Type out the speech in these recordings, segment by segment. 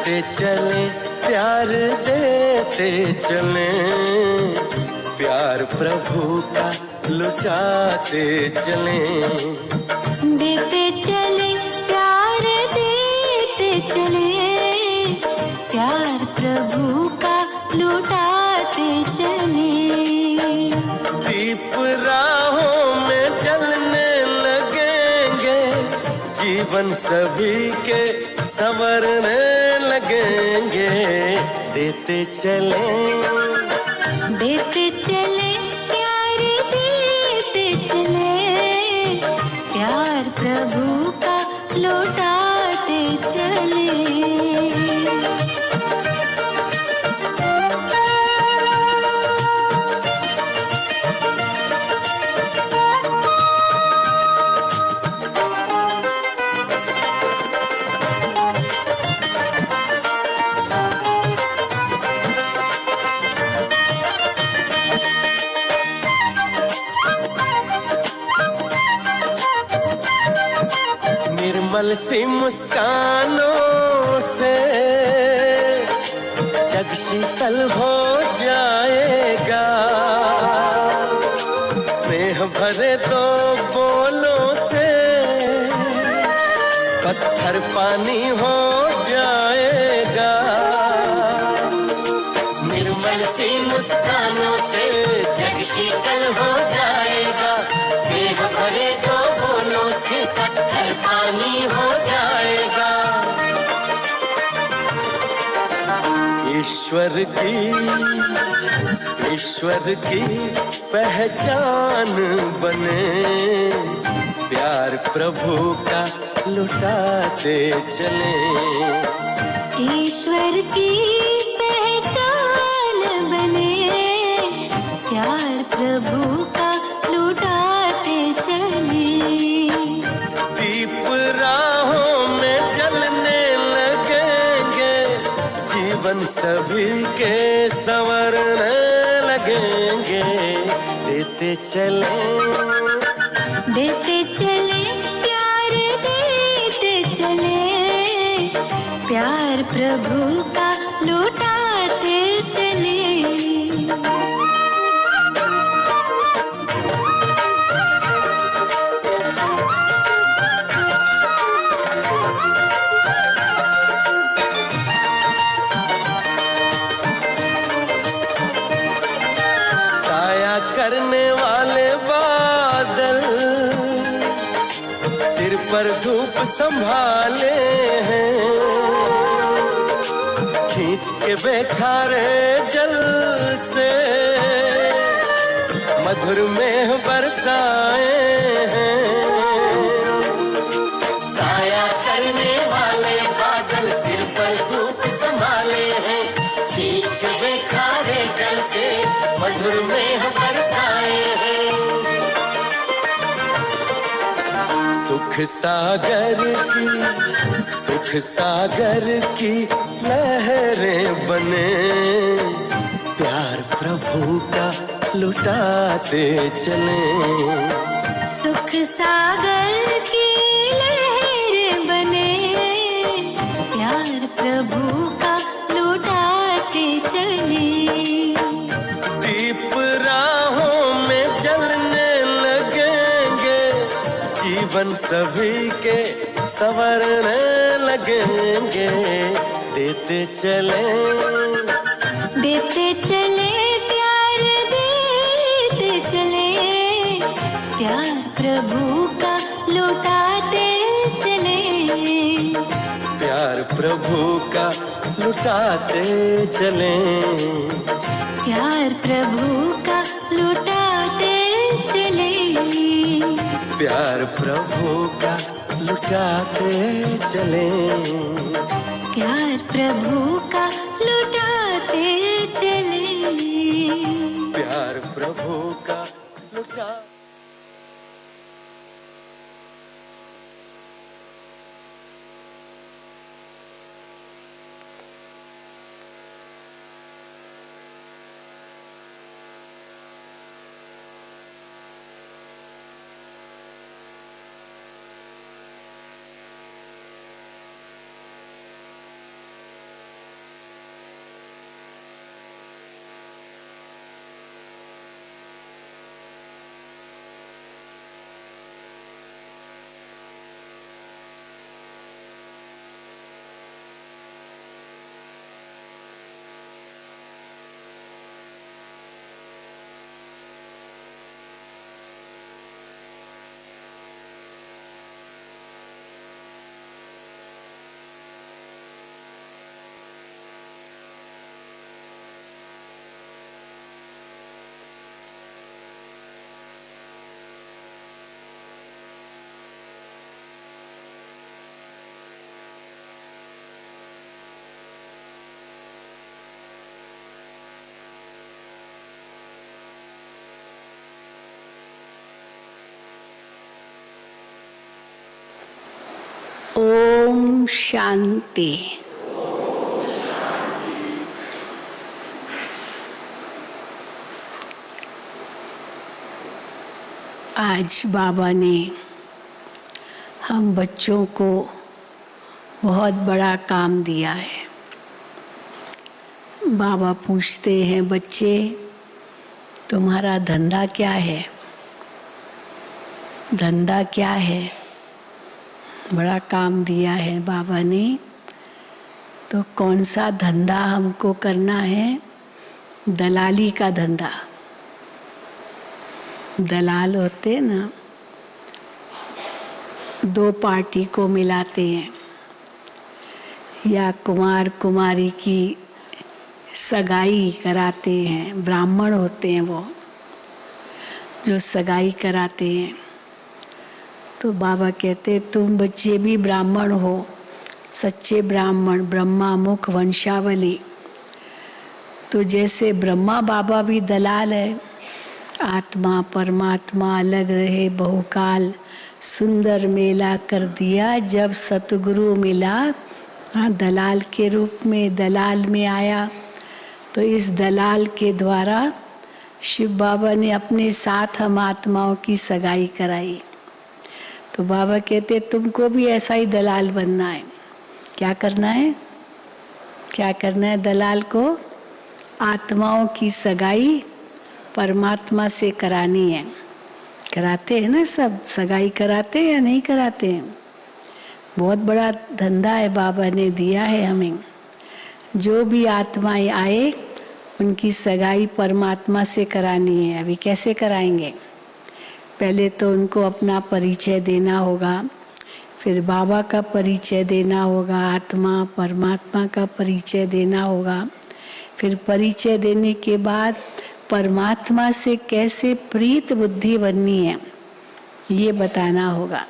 देते चले प्यार देते चले, प्यार प्रभु का लुटाते चले। देते चले प्यार देते चले, प्यार प्रभु का लुटाते चले। दीप राहों में जलने लगेंगे, जीवन सभी के संवरने लगेंगे। देते चले प्यार देते चले, प्यार प्रभु का लौटाते चले। निर्मल सी मुस्कानों से जग शीतल हो जाएगा, स्नेह भरे दो बोलों से पत्थर पानी हो जाएगा। निर्मल सी मुस्कानों से जग शीतल हो जाएगा, स्नेह भरे दो बोलों से पत्थर पानी हो जाएगा। ईश्वर की पहचान बने, प्यार प्रभु का लुटाते चले। ईश्वर की पहचान बने, प्यार प्रभु का लुटाते चले। दीप राहों में जलने लगेंगे, जीवन सभी के संवरने लगेंगे। देते चले प्यार देते चले, प्यार प्रभु का लुटाते चले। करने वाले बादल सिर पर धूप संभाले हैं, खींच के बेखारे जल से मधुर मेह बरसाए हैं। साया करने वाले बादल सिर पर धूप संभाले हैं, खींच के बेखारे जल से मधुर मेह बरसाए हैं। सुख सागर की लहरें बने, प्यार प्रभु का लुटाते चले। सुख सागर की लहरें बने, प्यार प्रभु का लुटाते चले। दीप राहों में जलने लगेंगे, जीवन सभी के संवरने लगेंगे। देते चले प्यार देते चले, प्यार प्रभु का लुटाते चले। प्यार प्रभु का लुटाते चले, प्यार प्रभु का लुटाते चले। प्यार प्रभु का लुटाते चले, प्यार प्रभु का लुटाते चले। प्यार प्रभु का लुटा ओम शांति। आज बाबा ने हम बच्चों को बहुत बड़ा काम दिया है। बाबा पूछते हैं, बच्चे तुम्हारा धंधा क्या है? धंधा क्या है? बड़ा काम दिया है बाबा ने, तो कौन सा धंधा हमको करना है? दलाली का धंधा। दलाल होते ना, दो पार्टी को मिलाते हैं, या कुमार कुमारी की सगाई कराते हैं। ब्राह्मण होते हैं वो जो सगाई कराते हैं। तो बाबा कहते तुम बच्चे भी ब्राह्मण हो, सच्चे ब्राह्मण, ब्रह्मा मुख वंशावली। तो जैसे ब्रह्मा बाबा भी दलाल है, आत्मा परमात्मा अलग रहे बहुकाल, सुंदर मेला कर दिया जब सतगुरु मिला। दलाल के रूप में दलाल में आया। तो इस दलाल के द्वारा शिव बाबा ने अपने साथ हम आत्माओं की सगाई कराई। तो बाबा कहते तुमको भी ऐसा ही दलाल बनना है। क्या करना है? क्या करना है दलाल को? आत्माओं की सगाई परमात्मा से करानी है। कराते हैं ना सब, सगाई कराते हैं या नहीं कराते हैं? बहुत बड़ा धंधा है बाबा ने दिया है हमें। जो भी आत्माएं आए उनकी सगाई परमात्मा से करानी है। अभी कैसे कराएंगे? पहले तो उनको अपना परिचय देना होगा, फिर बाबा का परिचय देना होगा, आत्मा परमात्मा का परिचय देना होगा। फिर परिचय देने के बाद परमात्मा से कैसे प्रीत बुद्धि बननी है ये बताना होगा।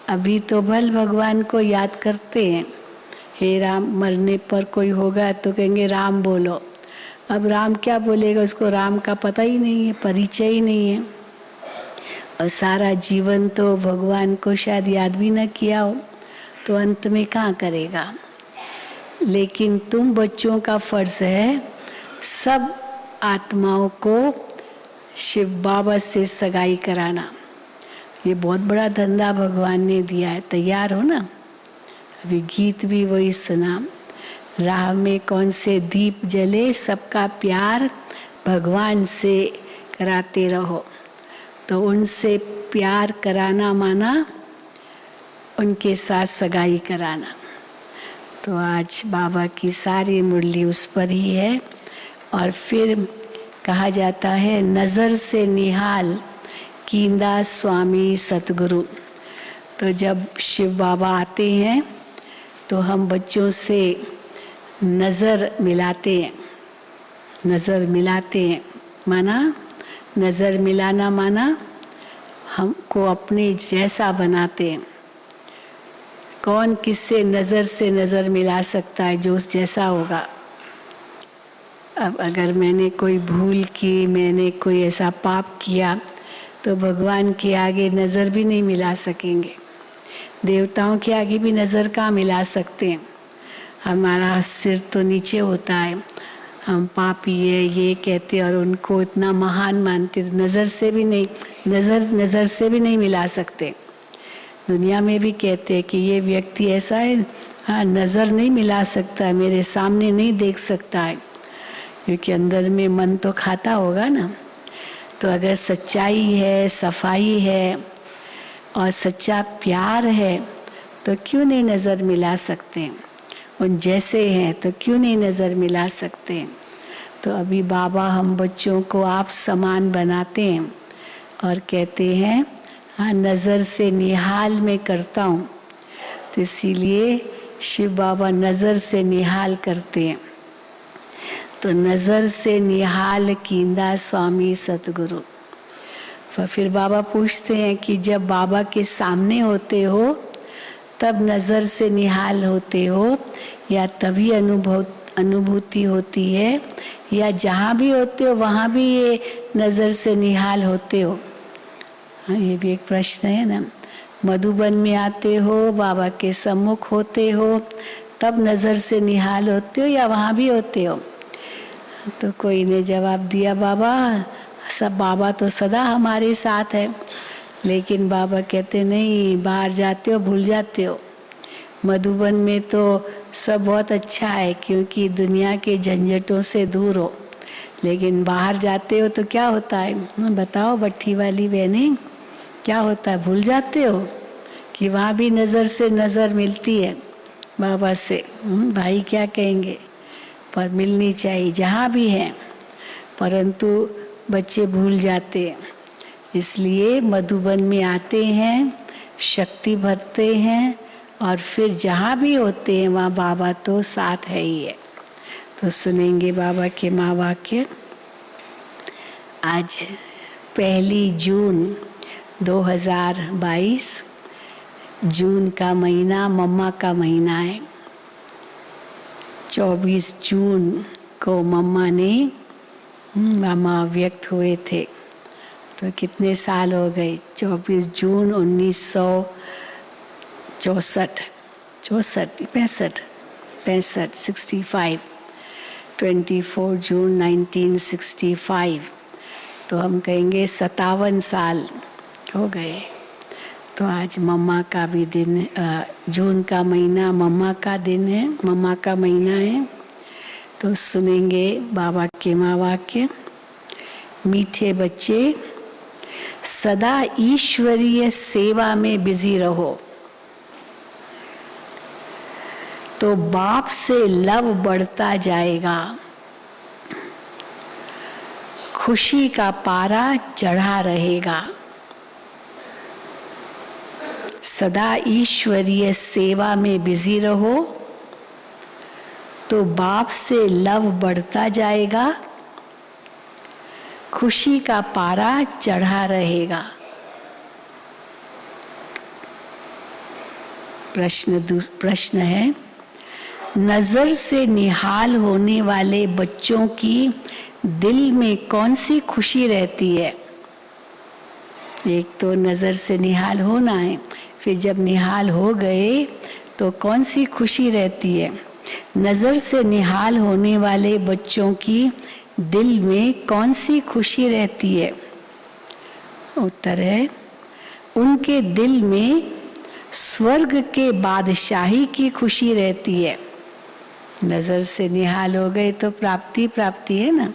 अभी तो भल भगवान को याद करते हैं, हे राम। मरने पर कोई होगा तो कहेंगे राम बोलो। अब राम क्या बोलेगा? उसको राम का पता ही नहीं है, परिचय ही नहीं है। और सारा जीवन तो भगवान को शायद याद भी न किया हो, तो अंत में कहाँ करेगा? लेकिन तुम बच्चों का फर्ज है सब आत्माओं को शिव बाबा से सगाई कराना। ये बहुत बड़ा धंधा भगवान ने दिया है। तैयार हो ना? अभी गीत भी वही सुना, राह में कौन से दीप जले, सबका प्यार भगवान से कराते रहो। तो उनसे प्यार कराना माना उनके साथ सगाई कराना। तो आज बाबा की सारी मुरली उस पर ही है। और फिर कहा जाता है नज़र से निहाल कींदा स्वामी सतगुरु। तो जब शिव बाबा आते हैं तो हम बच्चों से नज़र मिलाते हैं। नज़र मिलाते हैं माना, नज़र मिलाना माना हमको अपने जैसा बनाते हैं। कौन किससे नज़र से नज़र मिला सकता है? जो उस जैसा होगा। अब अगर मैंने कोई भूल की, मैंने कोई ऐसा पाप किया, तो भगवान के आगे नज़र भी नहीं मिला सकेंगे। देवताओं के आगे भी नज़र कहाँ मिला सकते हैं? हमारा सिर तो नीचे होता है, हम पापी है ये कहते और उनको इतना महान मानते। नज़र से भी नहीं, नज़र से भी नहीं मिला सकते। दुनिया में भी कहते हैं कि ये व्यक्ति ऐसा है, हाँ नज़र नहीं मिला सकता है, मेरे सामने नहीं देख सकता है, क्योंकि अंदर में मन तो खाता होगा ना। तो अगर सच्चाई है, सफाई है और सच्चा प्यार है तो क्यों नहीं नज़र मिला सकते? उन जैसे हैं तो क्यों नहीं नज़र मिला सकते? तो अभी बाबा हम बच्चों को आप समान बनाते हैं और कहते हैं हाँ नज़र से निहाल मैं करता हूँ। तो इसीलिए शिव बाबा नज़र से निहाल करते हैं। तो नज़र से निहाल कींदा स्वामी सतगुरु। फिर बाबा पूछते हैं कि जब बाबा के सामने होते हो तब नज़र से निहाल होते हो, या तभी अनुभूति होती है, या जहाँ भी होते हो वहाँ भी ये नज़र से निहाल होते हो? हाँ, ये भी एक प्रश्न है ना। मधुबन में आते हो, बाबा के सम्मुख होते हो, तब नज़र से निहाल होते हो या वहाँ भी होते हो? तो कोई ने जवाब दिया, बाबा तो सदा हमारे साथ है। लेकिन बाबा कहते नहीं, बाहर जाते हो भूल जाते हो। मधुबन में तो सब बहुत अच्छा है क्योंकि दुनिया के झंझटों से दूर हो, लेकिन बाहर जाते हो तो क्या होता है? बताओ बट्टी वाली बहनें, क्या होता है? भूल जाते हो कि वहाँ भी नज़र से नज़र मिलती है बाबा से। भाई क्या कहेंगे, पर मिलनी चाहिए जहाँ भी हैं, परंतु बच्चे भूल जाते हैं। इसलिए मधुबन में आते हैं, शक्ति भरते हैं, और फिर जहाँ भी होते हैं वहाँ बाबा तो साथ है ही है। तो सुनेंगे बाबा के माँ वाक्य। आज 1 जून 2022, जून का महीना मम्मा का महीना है। 24 जून को मामा व्यक्त हुए थे। तो कितने साल हो गए? 24 जून 1964, 65, 24 जून 1965, तो हम कहेंगे 57 साल हो गए। तो आज मम्मा का भी दिन, जून का महीना मम्मा का दिन है, मम्मा का महीना है। तो सुनेंगे बाबा के माँ वाक्य। मीठे बच्चे, सदा ईश्वरीय सेवा में बिजी रहो तो बाप से लव बढ़ता जाएगा, खुशी का पारा चढ़ा रहेगा। सदा ईश्वरीय सेवा में बिजी रहो तो बाप से लव बढ़ता जाएगा, खुशी का पारा चढ़ा रहेगा। प्रश्न है, नजर से निहाल होने वाले बच्चों की दिल में कौन सी खुशी रहती है? एक तो नजर से निहाल होना है, फिर जब निहाल हो गए तो कौन सी खुशी रहती है? नजर से निहाल होने वाले बच्चों की दिल में कौन सी खुशी रहती है? उत्तर है, उनके दिल में स्वर्ग के बादशाही की खुशी रहती है। नजर से निहाल हो गए तो प्राप्ति है ना।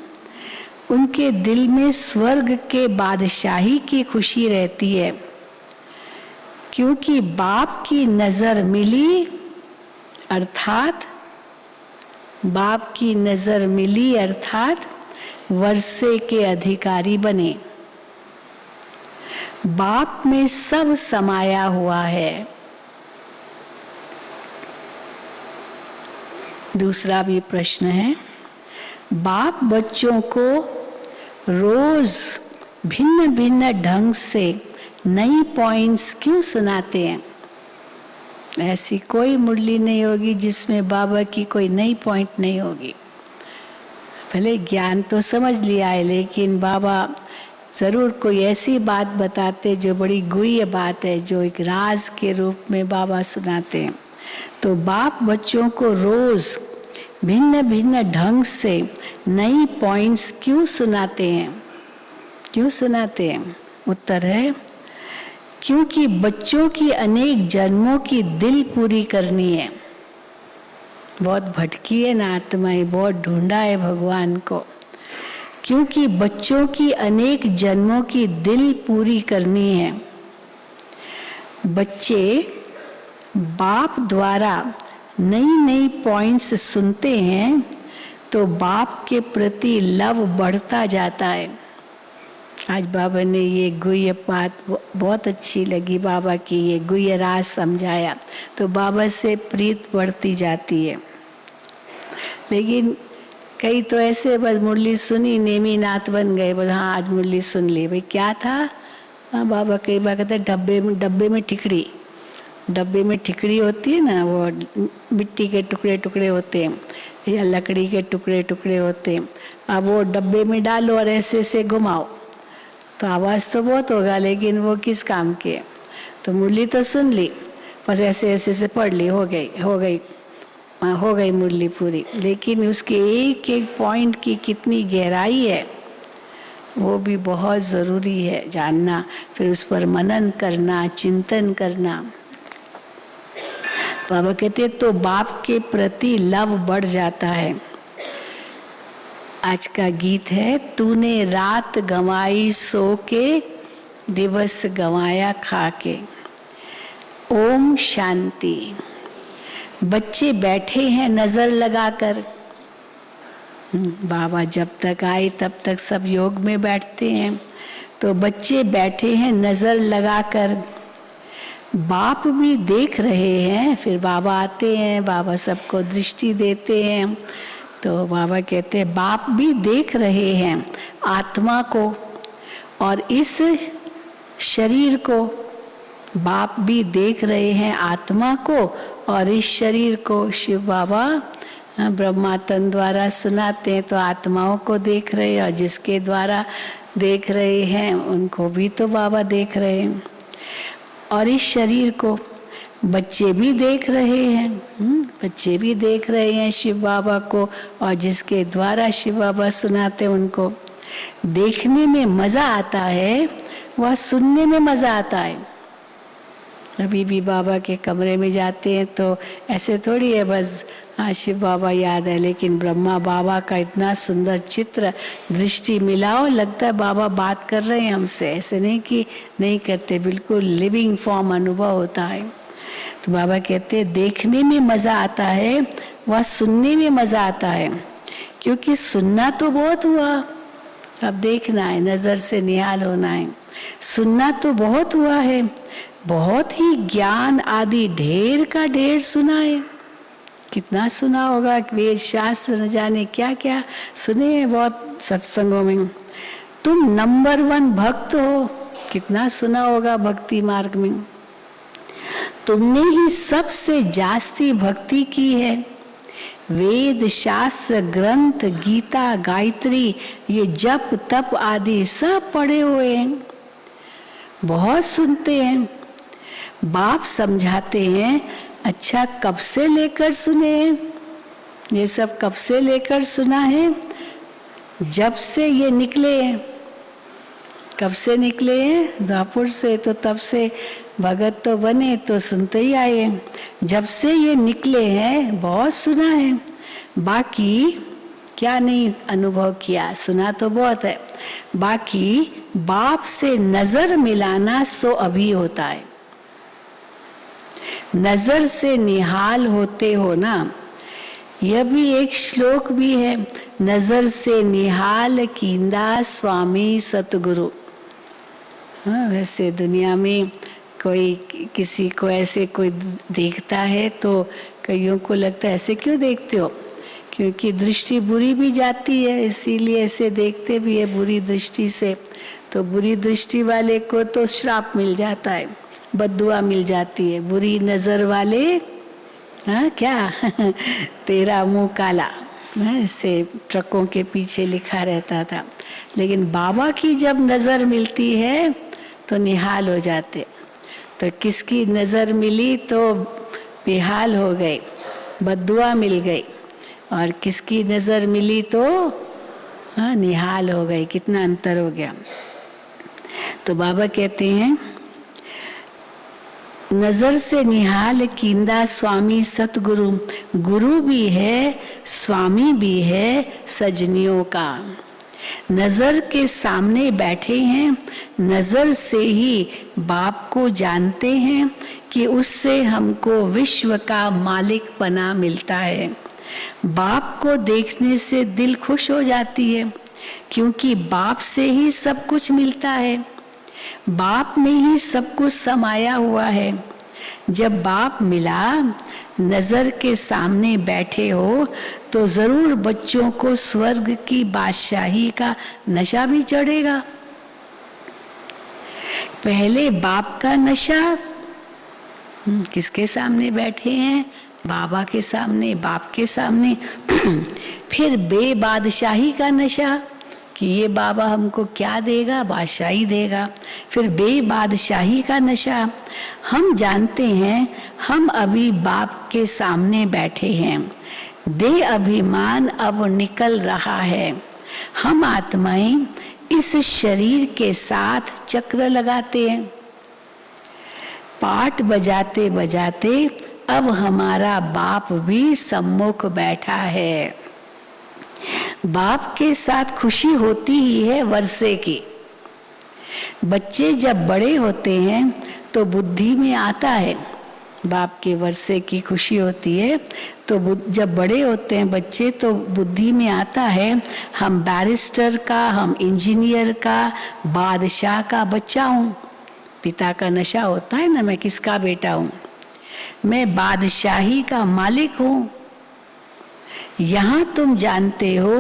उनके दिल में स्वर्ग के बादशाही की खुशी रहती है, क्योंकि बाप की नजर मिली, अर्थात बाप की नजर मिली अर्थात वर्षे के अधिकारी बने। बाप में सब समाया हुआ है। दूसरा भी प्रश्न है, बाप बच्चों को रोज भिन्न भिन्न ढंग से नई पॉइंट्स क्यों सुनाते हैं? ऐसी कोई मुरली नहीं होगी जिसमें बाबा की कोई नई पॉइंट नहीं होगी। भले ज्ञान तो समझ लिया है, लेकिन बाबा ज़रूर कोई ऐसी बात बताते जो बड़ी गुह्य बात है, जो एक राज के रूप में बाबा सुनाते हैं। तो बाप बच्चों को रोज भिन्न भिन्न ढंग से नई पॉइंट्स क्यों सुनाते हैं? क्यों सुनाते हैं? उत्तर है, क्योंकि बच्चों की अनेक जन्मों की दिल पूरी करनी है। बहुत भटकी है ना आत्माएं, बहुत ढूंढा है भगवान को। क्योंकि बच्चों की अनेक जन्मों की दिल पूरी करनी है। बच्चे बाप द्वारा नई नई पॉइंट्स सुनते हैं तो बाप के प्रति लव बढ़ता जाता है। आज बाबा ने ये गुह्य बात बहुत अच्छी लगी, बाबा की ये गुह्य राज समझाया, तो बाबा से प्रीत बढ़ती जाती है। लेकिन कई तो ऐसे बस मुरली सुनी, नेमी नाथ बन गए, बस हाँ आज मुरली सुन ली, भाई क्या था? हाँ बाबा कई बार कहते डब्बे में ठिकड़ी, डब्बे में ठिकड़ी होती है ना, वो मिट्टी के टुकड़े टुकड़े होते हैं या लकड़ी के टुकड़े टुकड़े होते हैं। अब वो डब्बे में डालो और ऐसे घुमाओ तो आवाज़ तो बहुत होगा, लेकिन वो किस काम के? तो मुरली तो सुन ली, बस ऐसे ऐसे से पढ़ ली, हो गई मुरली पूरी। लेकिन उसके एक एक पॉइंट की कितनी गहराई है वो भी बहुत ज़रूरी है जानना, फिर उस पर मनन करना, चिंतन करना। बाबा कहते तो बाप के प्रति लव बढ़ जाता है। आज का गीत है, तूने रात गंवाई सो के, दिवस गंवाया खा के। ओम शांति। बच्चे बैठे हैं नजर लगाकर। बाबा जब तक आए तब तक सब योग में बैठते हैं, तो बच्चे बैठे हैं नजर लगाकर। बाप भी देख रहे हैं, फिर बाबा आते हैं, बाबा सबको दृष्टि देते हैं। तो बाबा कहते हैं बाप भी देख रहे हैं आत्मा को और इस शरीर को। बाप भी देख रहे हैं आत्मा को और इस शरीर को। शिव बाबा ब्रह्मातन द्वारा सुनाते हैं, तो आत्माओं को देख रहे हैं और जिसके द्वारा देख रहे हैं उनको भी तो बाबा देख रहे हैं। और इस शरीर को बच्चे भी देख रहे हैं, बच्चे भी देख रहे हैं शिव बाबा को, और जिसके द्वारा शिव बाबा सुनाते हैं उनको। देखने में मजा आता है, वह सुनने में मजा आता है। अभी भी बाबा के कमरे में जाते हैं तो ऐसे थोड़ी है बस हाँ शिव बाबा याद है, लेकिन ब्रह्मा बाबा का इतना सुंदर चित्र, दृष्टि मिलाओ लगता है बाबा बात कर रहे हैं हमसे। ऐसे नहीं कि नहीं करते, बिल्कुल लिविंग फॉर्म अनुभव होता है। तो बाबा कहते हैं देखने में मजा आता है, वह सुनने में मजा आता है। क्योंकि सुनना तो बहुत हुआ, अब देखना है, नजर से निहाल होना है। सुनना तो बहुत हुआ है, बहुत ही ज्ञान आदि ढेर का ढेर सुना है। कितना सुना होगा, वेद शास्त्र न जाने क्या क्या सुने हैं बहुत सत्संगों में। तुम नंबर 1 भक्त हो, कितना सुना होगा भक्ति मार्ग में। तुमने ही सबसे जास्ती भक्ति की है। वेद शास्त्र ग्रंथ गीता गायत्री ये जप तप आदि सब पढ़े हुए हैं, बहुत सुनते हैं। बाप समझाते हैं, अच्छा कब से लेकर सुने हैं, ये सब कब से लेकर सुना है, जब से ये निकले हैं। कब से निकले हैं, द्वापुर से, तो तब से भगत तो बने तो सुनते ही आए हैं। जब से ये निकले हैं बहुत सुना है, बाकी क्या नहीं अनुभव किया, सुना तो बहुत है। बाकी बाप से नजर मिलाना सो अभी होता है। नजर से निहाल होते हो ना, यह भी एक श्लोक भी है, नजर से निहाल कींदा स्वामी सतगुरु। हाँ, वैसे दुनिया में कोई किसी को ऐसे कोई देखता है तो कईयों को लगता है ऐसे क्यों देखते हो, क्योंकि दृष्टि बुरी भी जाती है, इसीलिए ऐसे देखते भी है बुरी दृष्टि से। तो बुरी दृष्टि वाले को तो श्राप मिल जाता है, बद्दुआ मिल जाती है। बुरी नजर वाले हाँ क्या तेरा मुंह काला, ऐसे ट्रकों के पीछे लिखा रहता था। लेकिन बाबा की जब नजर मिलती है तो निहाल हो जाते। तो किसकी नजर मिली तो बेहाल हो गए, बद्दुआ मिल गई, और किसकी नजर मिली तो हाँ निहाल हो गई। कितना अंतर हो गया। तो बाबा कहते हैं नजर से निहाल कींदा स्वामी सतगुरु। गुरु भी है, स्वामी भी है सजनियों का। नजर के सामने बैठे हैं, नजर से ही बाप को जानते हैं कि उससे हमको विश्व का मालिक पना मिलता है। बाप को देखने से दिल खुश हो जाती है, क्योंकि बाप से ही सब कुछ मिलता है, बाप में ही सब कुछ समाया हुआ है। जब बाप मिला, नजर के सामने बैठे हो तो जरूर बच्चों को स्वर्ग की बादशाही का नशा भी चढ़ेगा। पहले बाप का नशा, किसके सामने बैठे हैं, बाबा के सामने, बाप के सामने। फिर बेबादशाही का नशा, कि ये बाबा हमको क्या देगा, बादशाही देगा। फिर बेबादशाही का नशा। हम जानते हैं हम अभी बाप के सामने बैठे हैं, दे अभिमान अब निकल रहा है। हम आत्माएं इस शरीर के साथ चक्र लगाते हैं। पाठ बजाते बजाते अब हमारा बाप भी सम्मुख बैठा है। बाप के साथ खुशी होती ही है वर्षे की। बच्चे जब बड़े होते हैं तो बुद्धि में आता है, बाप के वर्षे की खुशी होती है। तो जब बड़े होते हैं बच्चे तो बुद्धि में आता है हम बैरिस्टर का, हम इंजीनियर का, बादशाह का बच्चा हूँ। पिता का नशा होता है ना, मैं किसका बेटा हूँ, मैं बादशाही का मालिक हूँ। यहाँ तुम जानते हो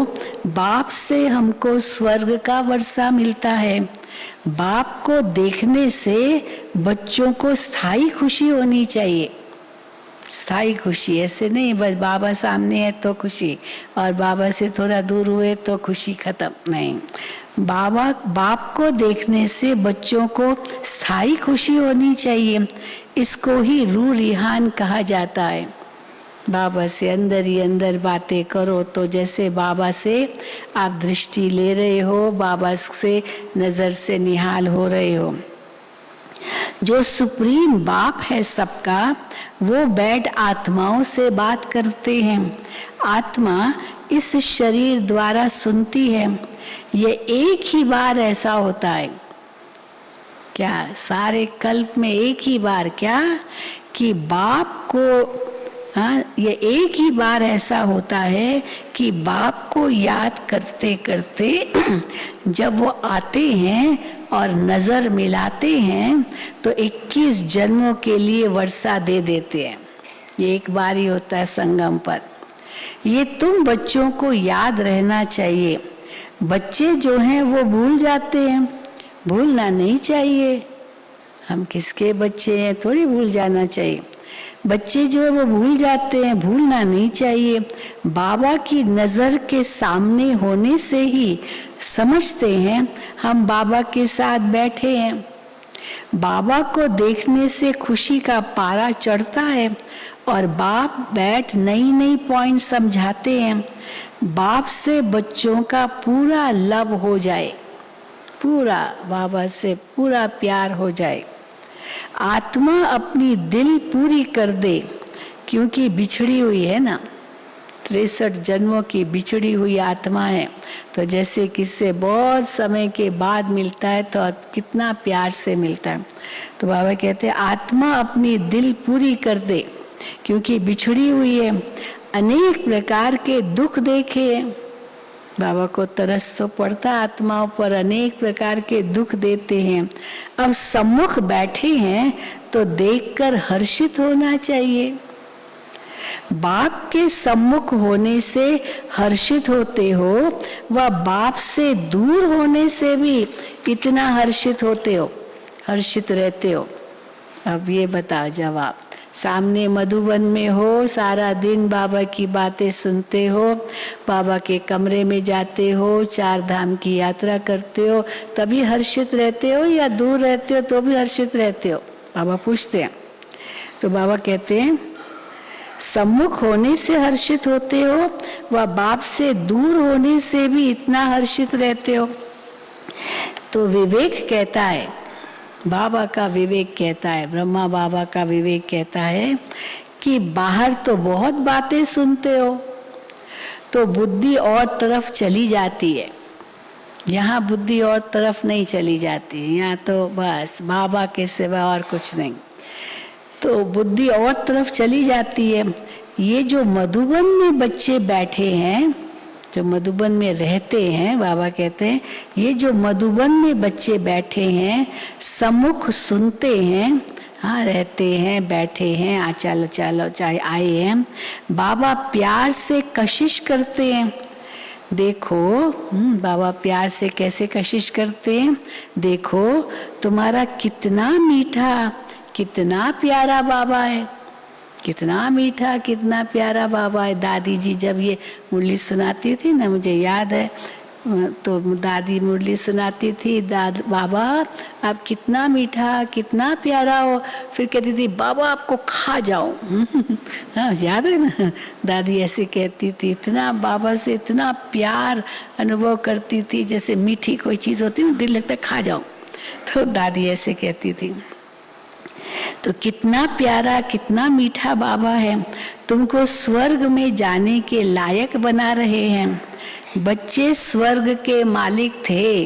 बाप से हमको स्वर्ग का वर्षा मिलता है। बाप को देखने से बच्चों को स्थायी खुशी होनी चाहिए। स्थायी खुशी, ऐसे नहीं बस बाबा सामने है तो खुशी और बाबा से थोड़ा दूर हुए तो खुशी खत्म, नहीं। बाप को देखने से बच्चों को स्थायी खुशी होनी चाहिए। इसको ही रूह रिहान कहा जाता है। बाबा से अंदर ही अंदर बातें करो तो जैसे बाबा से आप दृष्टि ले रहे हो, बाबा से नजर से निहाल हो रहे हो। जो सुप्रीम बाप है सबका, वो बैठ आत्माओं से बात करते हैं। आत्मा इस शरीर द्वारा सुनती है। ये एक ही बार ऐसा होता है क्या, सारे कल्प में एक ही बार क्या कि बाप को, हाँ, ये एक ही बार ऐसा होता है कि बाप को याद करते करते जब वो आते हैं और नजर मिलाते हैं तो 21 जन्मों के लिए वर्षा दे देते हैं। ये एक बार ही होता है संगम पर। ये तुम बच्चों को याद रहना चाहिए। बच्चे जो हैं वो भूल जाते हैं, भूलना नहीं चाहिए। हम किसके बच्चे हैं थोड़ी भूल जाना चाहिए। बच्चे जो है वो भूल जाते हैं, भूलना नहीं चाहिए। बाबा की नजर के सामने होने से ही समझते हैं हम बाबा के साथ बैठे हैं। बाबा को देखने से खुशी का पारा चढ़ता है और बाप बैठ नई नई पॉइंट समझाते हैं। बाप से बच्चों का पूरा लव हो जाए, पूरा बाबा से पूरा प्यार हो जाए। आत्मा अपनी दिल पूरी कर दे, क्योंकि बिछड़ी हुई है ना, 63 जन्मों की बिछड़ी हुई आत्मा है। तो जैसे किससे बहुत समय के बाद मिलता है तो कितना प्यार से मिलता है। तो बाबा कहते हैं आत्मा अपनी दिल पूरी कर दे, क्योंकि बिछड़ी हुई है। अनेक प्रकार के दुख देखे, बाबा को तरस तो पड़ता आत्माओं पर, अनेक प्रकार के दुख देते हैं। अब सम्मुख बैठे हैं तो देखकर हर्षित होना चाहिए। बाप के सम्मुख होने से हर्षित होते हो, व बाप से दूर होने से भी इतना हर्षित होते हो, हर्षित रहते हो। अब ये बताओ जवाब। सामने मधुबन में हो, सारा दिन बाबा की बातें सुनते हो, बाबा के कमरे में जाते हो, 4 धाम की यात्रा करते हो, तभी हर्षित रहते हो या दूर रहते हो तो भी हर्षित रहते हो? बाबा पूछते हैं। तो बाबा कहते हैं सम्मुख होने से हर्षित होते हो व बाप से दूर होने से भी इतना हर्षित रहते हो। तो विवेक कहता है, बाबा का विवेक कहता है, ब्रह्मा बाबा का विवेक कहता है कि बाहर तो बहुत बातें सुनते हो तो बुद्धि और तरफ चली जाती है, यहाँ बुद्धि और तरफ नहीं चली जाती, यहाँ तो बस बाबा के सिवा और कुछ नहीं, तो बुद्धि और तरफ चली जाती है। ये जो मधुबन में बच्चे बैठे हैं, जो मधुबन में रहते हैं, बाबा कहते हैं ये जो मधुबन में बच्चे बैठे हैं, सम्मुख सुनते हैं, हाँ रहते हैं, बैठे हैं, चलो चलो चाहे आए हैं, बाबा प्यार से कशिश करते हैं। देखो बाबा प्यार से कैसे कशिश करते हैं, देखो तुम्हारा कितना मीठा, कितना प्यारा बाबा है, कितना मीठा, कितना प्यारा बाबा है। दादी जी जब ये मुरली सुनाती थी ना, मुझे याद है तो दादी मुरली सुनाती थी, बाबा आप कितना मीठा, कितना प्यारा हो। फिर कहती थी बाबा आपको खा जाओ। हाँ याद है ना, दादी ऐसे कहती थी। इतना बाबा से इतना प्यार अनुभव करती थी, जैसे मीठी कोई चीज़ होती ना, दिल लगता है खा जाओ। तो दादी ऐसे कहती थी। तो कितना प्यारा, कितना मीठा बाबा है, तुमको स्वर्ग में जाने के लायक बना रहे हैं। बच्चे स्वर्ग के मालिक थे,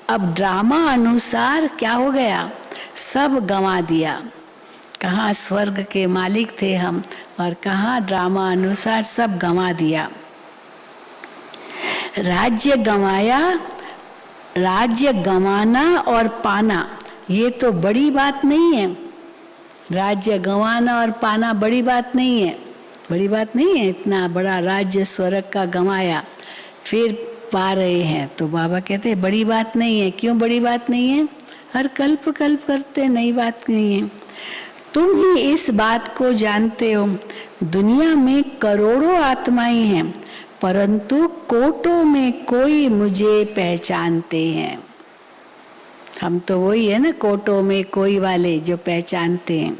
अब ड्रामा अनुसार क्या हो गया, सब गंवा दिया। कहाँ स्वर्ग के मालिक थे हम, और कहाँ ड्रामा अनुसार सब गंवा दिया। राज्य गंवाया, राज्य गंवाना और पाना ये तो बड़ी बात नहीं है। राज्य गंवाना और पाना बड़ी बात नहीं है, बड़ी बात नहीं है। इतना बड़ा राज्य स्वर्ग का गंवाया, फिर पा रहे हैं। तो बाबा कहते हैं बड़ी बात नहीं है। क्यों बड़ी बात नहीं है? हर कल्प कल्प करते, नई बात नहीं है। तुम ही इस बात को जानते हो, दुनिया में करोड़ों आत्माएं हैं, परंतु कोटों में कोई मुझे पहचानते हैं। हम तो वही है ना, कोटों में कोई वाले जो पहचानते हैं।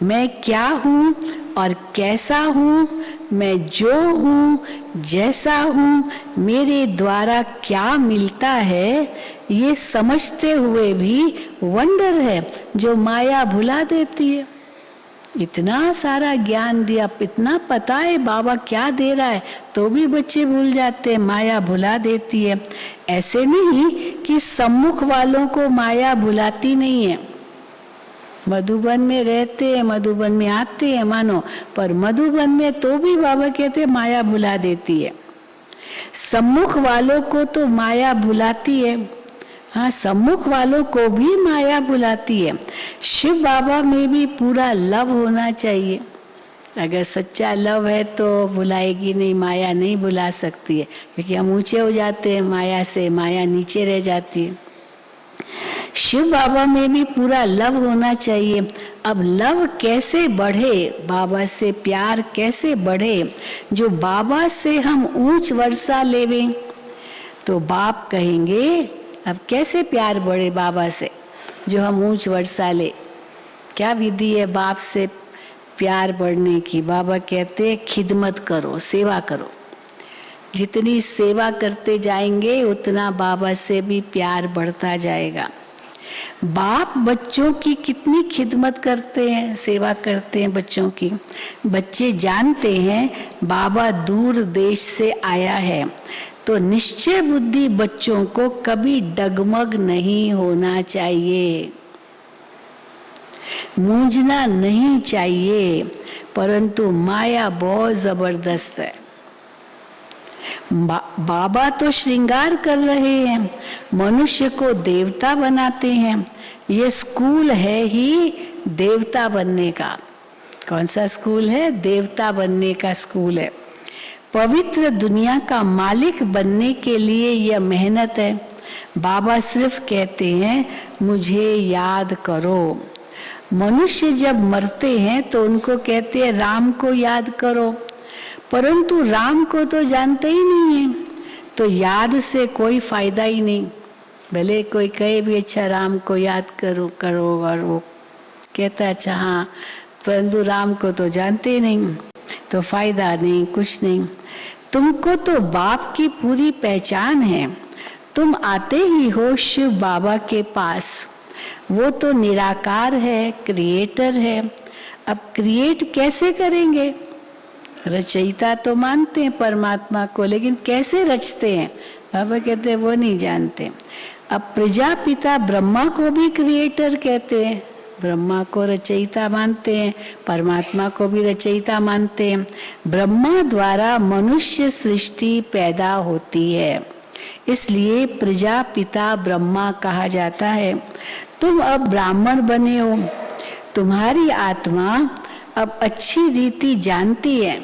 मैं क्या हूँ और कैसा हूँ, मैं जो हूँ जैसा हूँ, मेरे द्वारा क्या मिलता है, ये समझते हुए भी वंडर है जो माया भुला देती है। इतना सारा ज्ञान दिया, इतना पता है बाबा क्या दे रहा है, तो भी बच्चे भूल जाते हैं, माया भुला देती है। ऐसे नहीं कि सम्मुख वालों को माया भुलाती नहीं है। मधुबन में रहते हैं, मधुबन में आते हैं मानो, पर मधुबन में तो भी बाबा कहते हैं माया भुला देती है। सम्मुख वालों को तो माया भुलाती है, हाँ सम्मुख वालों को भी माया बुलाती है। शिव बाबा में भी पूरा लव होना चाहिए। अगर सच्चा लव है तो बुलाएगी नहीं, माया नहीं बुला सकती है, क्योंकि हम ऊंचे हो जाते हैं माया से, माया नीचे रह जाती है। शिव बाबा में भी पूरा लव होना चाहिए। अब लव कैसे बढ़े, बाबा से प्यार कैसे बढ़े, जो बाबा से हम ऊंच वर्षा लेवे। तो बाप कहेंगे अब कैसे प्यार बढ़े बाबा से, जो हम ऊंच वर्षा ले। क्या विधि है बाप से प्यार बढ़ने की? बाबा कहते हैं खिदमत करो, सेवा करो। जितनी सेवा करते जाएंगे उतना बाबा से भी प्यार बढ़ता जाएगा। बाप बच्चों की कितनी खिदमत करते हैं, सेवा करते हैं बच्चों की। बच्चे जानते हैं बाबा दूर देश से आया है, तो निश्चय बुद्धि बच्चों को कभी डगमग नहीं होना चाहिए, मूंझना नहीं चाहिए। परंतु माया बहुत जबरदस्त है। बाबा तो श्रृंगार कर रहे हैं, मनुष्य को देवता बनाते हैं। ये स्कूल है ही देवता बनने का। कौन सा स्कूल है? देवता बनने का स्कूल है। पवित्र दुनिया का मालिक बनने के लिए यह मेहनत है। बाबा सिर्फ कहते हैं मुझे याद करो। मनुष्य जब मरते हैं तो उनको कहते हैं राम को याद करो, परंतु राम को तो जानते ही नहीं है, तो याद से कोई फायदा ही नहीं। भले कोई कहे भी अच्छा राम को याद करो करो, और वो कहता है अच्छा हाँ, परंतु राम को तो जानते ही नहीं, तो फायदा नहीं, कुछ नहीं। तुमको तो बाप की पूरी पहचान है। तुम आते ही हो शिव बाबा के पास। वो तो निराकार है, क्रिएटर है। अब क्रिएट कैसे करेंगे? रचयिता तो मानते हैं परमात्मा को, लेकिन कैसे रचते हैं बाबा कहते हैं वो नहीं जानते। अब प्रजापिता ब्रह्मा को भी क्रिएटर कहते हैं, ब्रह्मा को रचयिता मानते हैं, परमात्मा को भी रचयिता मानते हैं। ब्रह्मा द्वारा मनुष्य सृष्टि पैदा होती है, इसलिए प्रजापिता ब्रह्मा कहा जाता है। तुम अब ब्राह्मण बने हो, तुम्हारी आत्मा अब अच्छी रीति जानती है।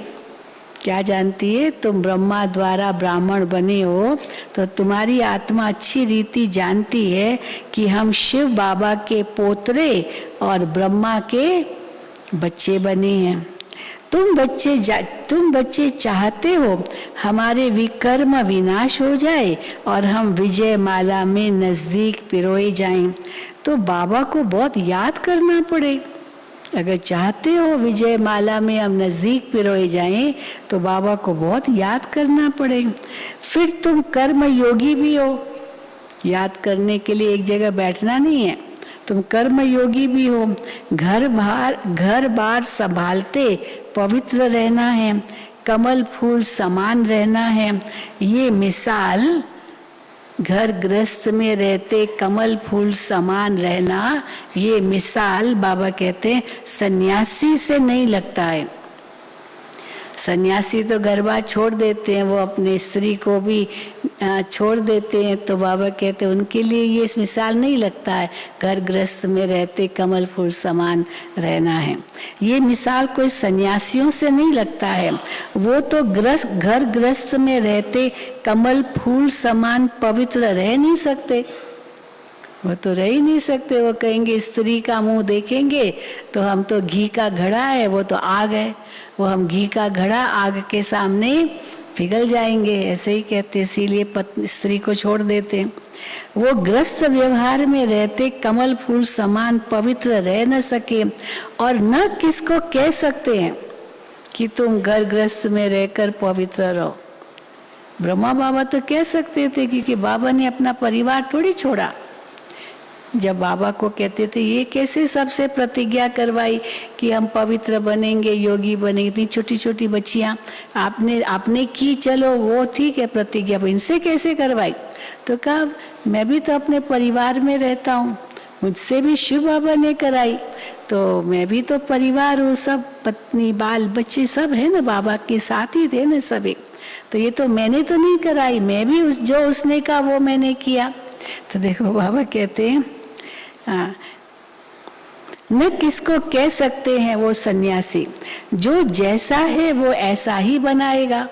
क्या जानती है? तुम ब्रह्मा द्वारा ब्राह्मण बने हो तो तुम्हारी आत्मा अच्छी रीति जानती है कि हम शिव बाबा के पोतरे और ब्रह्मा के बच्चे बने हैं। तुम बच्चे चाहते हो हमारे विकर्म विनाश हो जाए और हम विजय माला में नजदीक पिरोए जाएं। तो बाबा को बहुत याद करना पड़े। अगर चाहते हो विजय माला में हम नजदीक पिरोए जाएं तो बाबा को बहुत याद करना पड़े। फिर तुम कर्म योगी भी हो। याद करने के लिए एक जगह बैठना नहीं है, तुम कर्म योगी भी हो। घर बार संभालते पवित्र रहना है, कमल फूल समान रहना है। ये मिसाल घर गृहस्थ में रहते कमल फूल समान रहना, ये मिसाल बाबा कहते हैं सन्यासी से नहीं लगता है। सन्यासी तो घर बार छोड़ देते हैं, वो अपने स्त्री को भी छोड़ देते हैं। तो बाबा कहते हैं उनके लिए ये इस मिसाल नहीं लगता है घर गृहस्थ में रहते कमल फूल समान रहना है। ये मिसाल कोई सन्यासियों से नहीं लगता है। वो तो घर गृहस्थ में रहते कमल फूल समान पवित्र रह नहीं सकते, वो तो रह ही नहीं सकते। वो कहेंगे स्त्री का मुंह देखेंगे तो हम तो घी का घड़ा है, वो तो आग है, वो हम घी का घड़ा आग के सामने पिघल जाएंगे, ऐसे ही कहते। इसीलिए पत्नी स्त्री को छोड़ देते। वो ग्रस्त व्यवहार में रहते कमल फूल समान पवित्र रह न सके और न किसको कह सकते हैं कि तुम घर गृहस्थ में रहकर पवित्र रहो। ब्रह्मा बाबा तो कह सकते थे क्योंकि बाबा ने अपना परिवार थोड़ी छोड़ा। जब बाबा को कहते थे ये कैसे सबसे प्रतिज्ञा करवाई कि हम पवित्र बनेंगे, योगी बनेंगे, इतनी छोटी छोटी बच्चियां आपने की, चलो वो ठीक है प्रतिज्ञा, इनसे कैसे करवाई? तो कहा मैं भी तो अपने परिवार में रहता हूँ, मुझसे भी शिव बाबा ने कराई, तो मैं भी तो परिवार हूँ, सब पत्नी बाल बच्चे सब है ना, बाबा के साथ ही थे ना सभी। तो ये तो मैंने तो नहीं कराई, मैं भी जो उसने कहा वो मैंने किया। तो देखो बाबा कहते हैं न किसको कह सकते हैं वो सन्यासी, जो जैसा है वो ऐसा ही बनाएगा।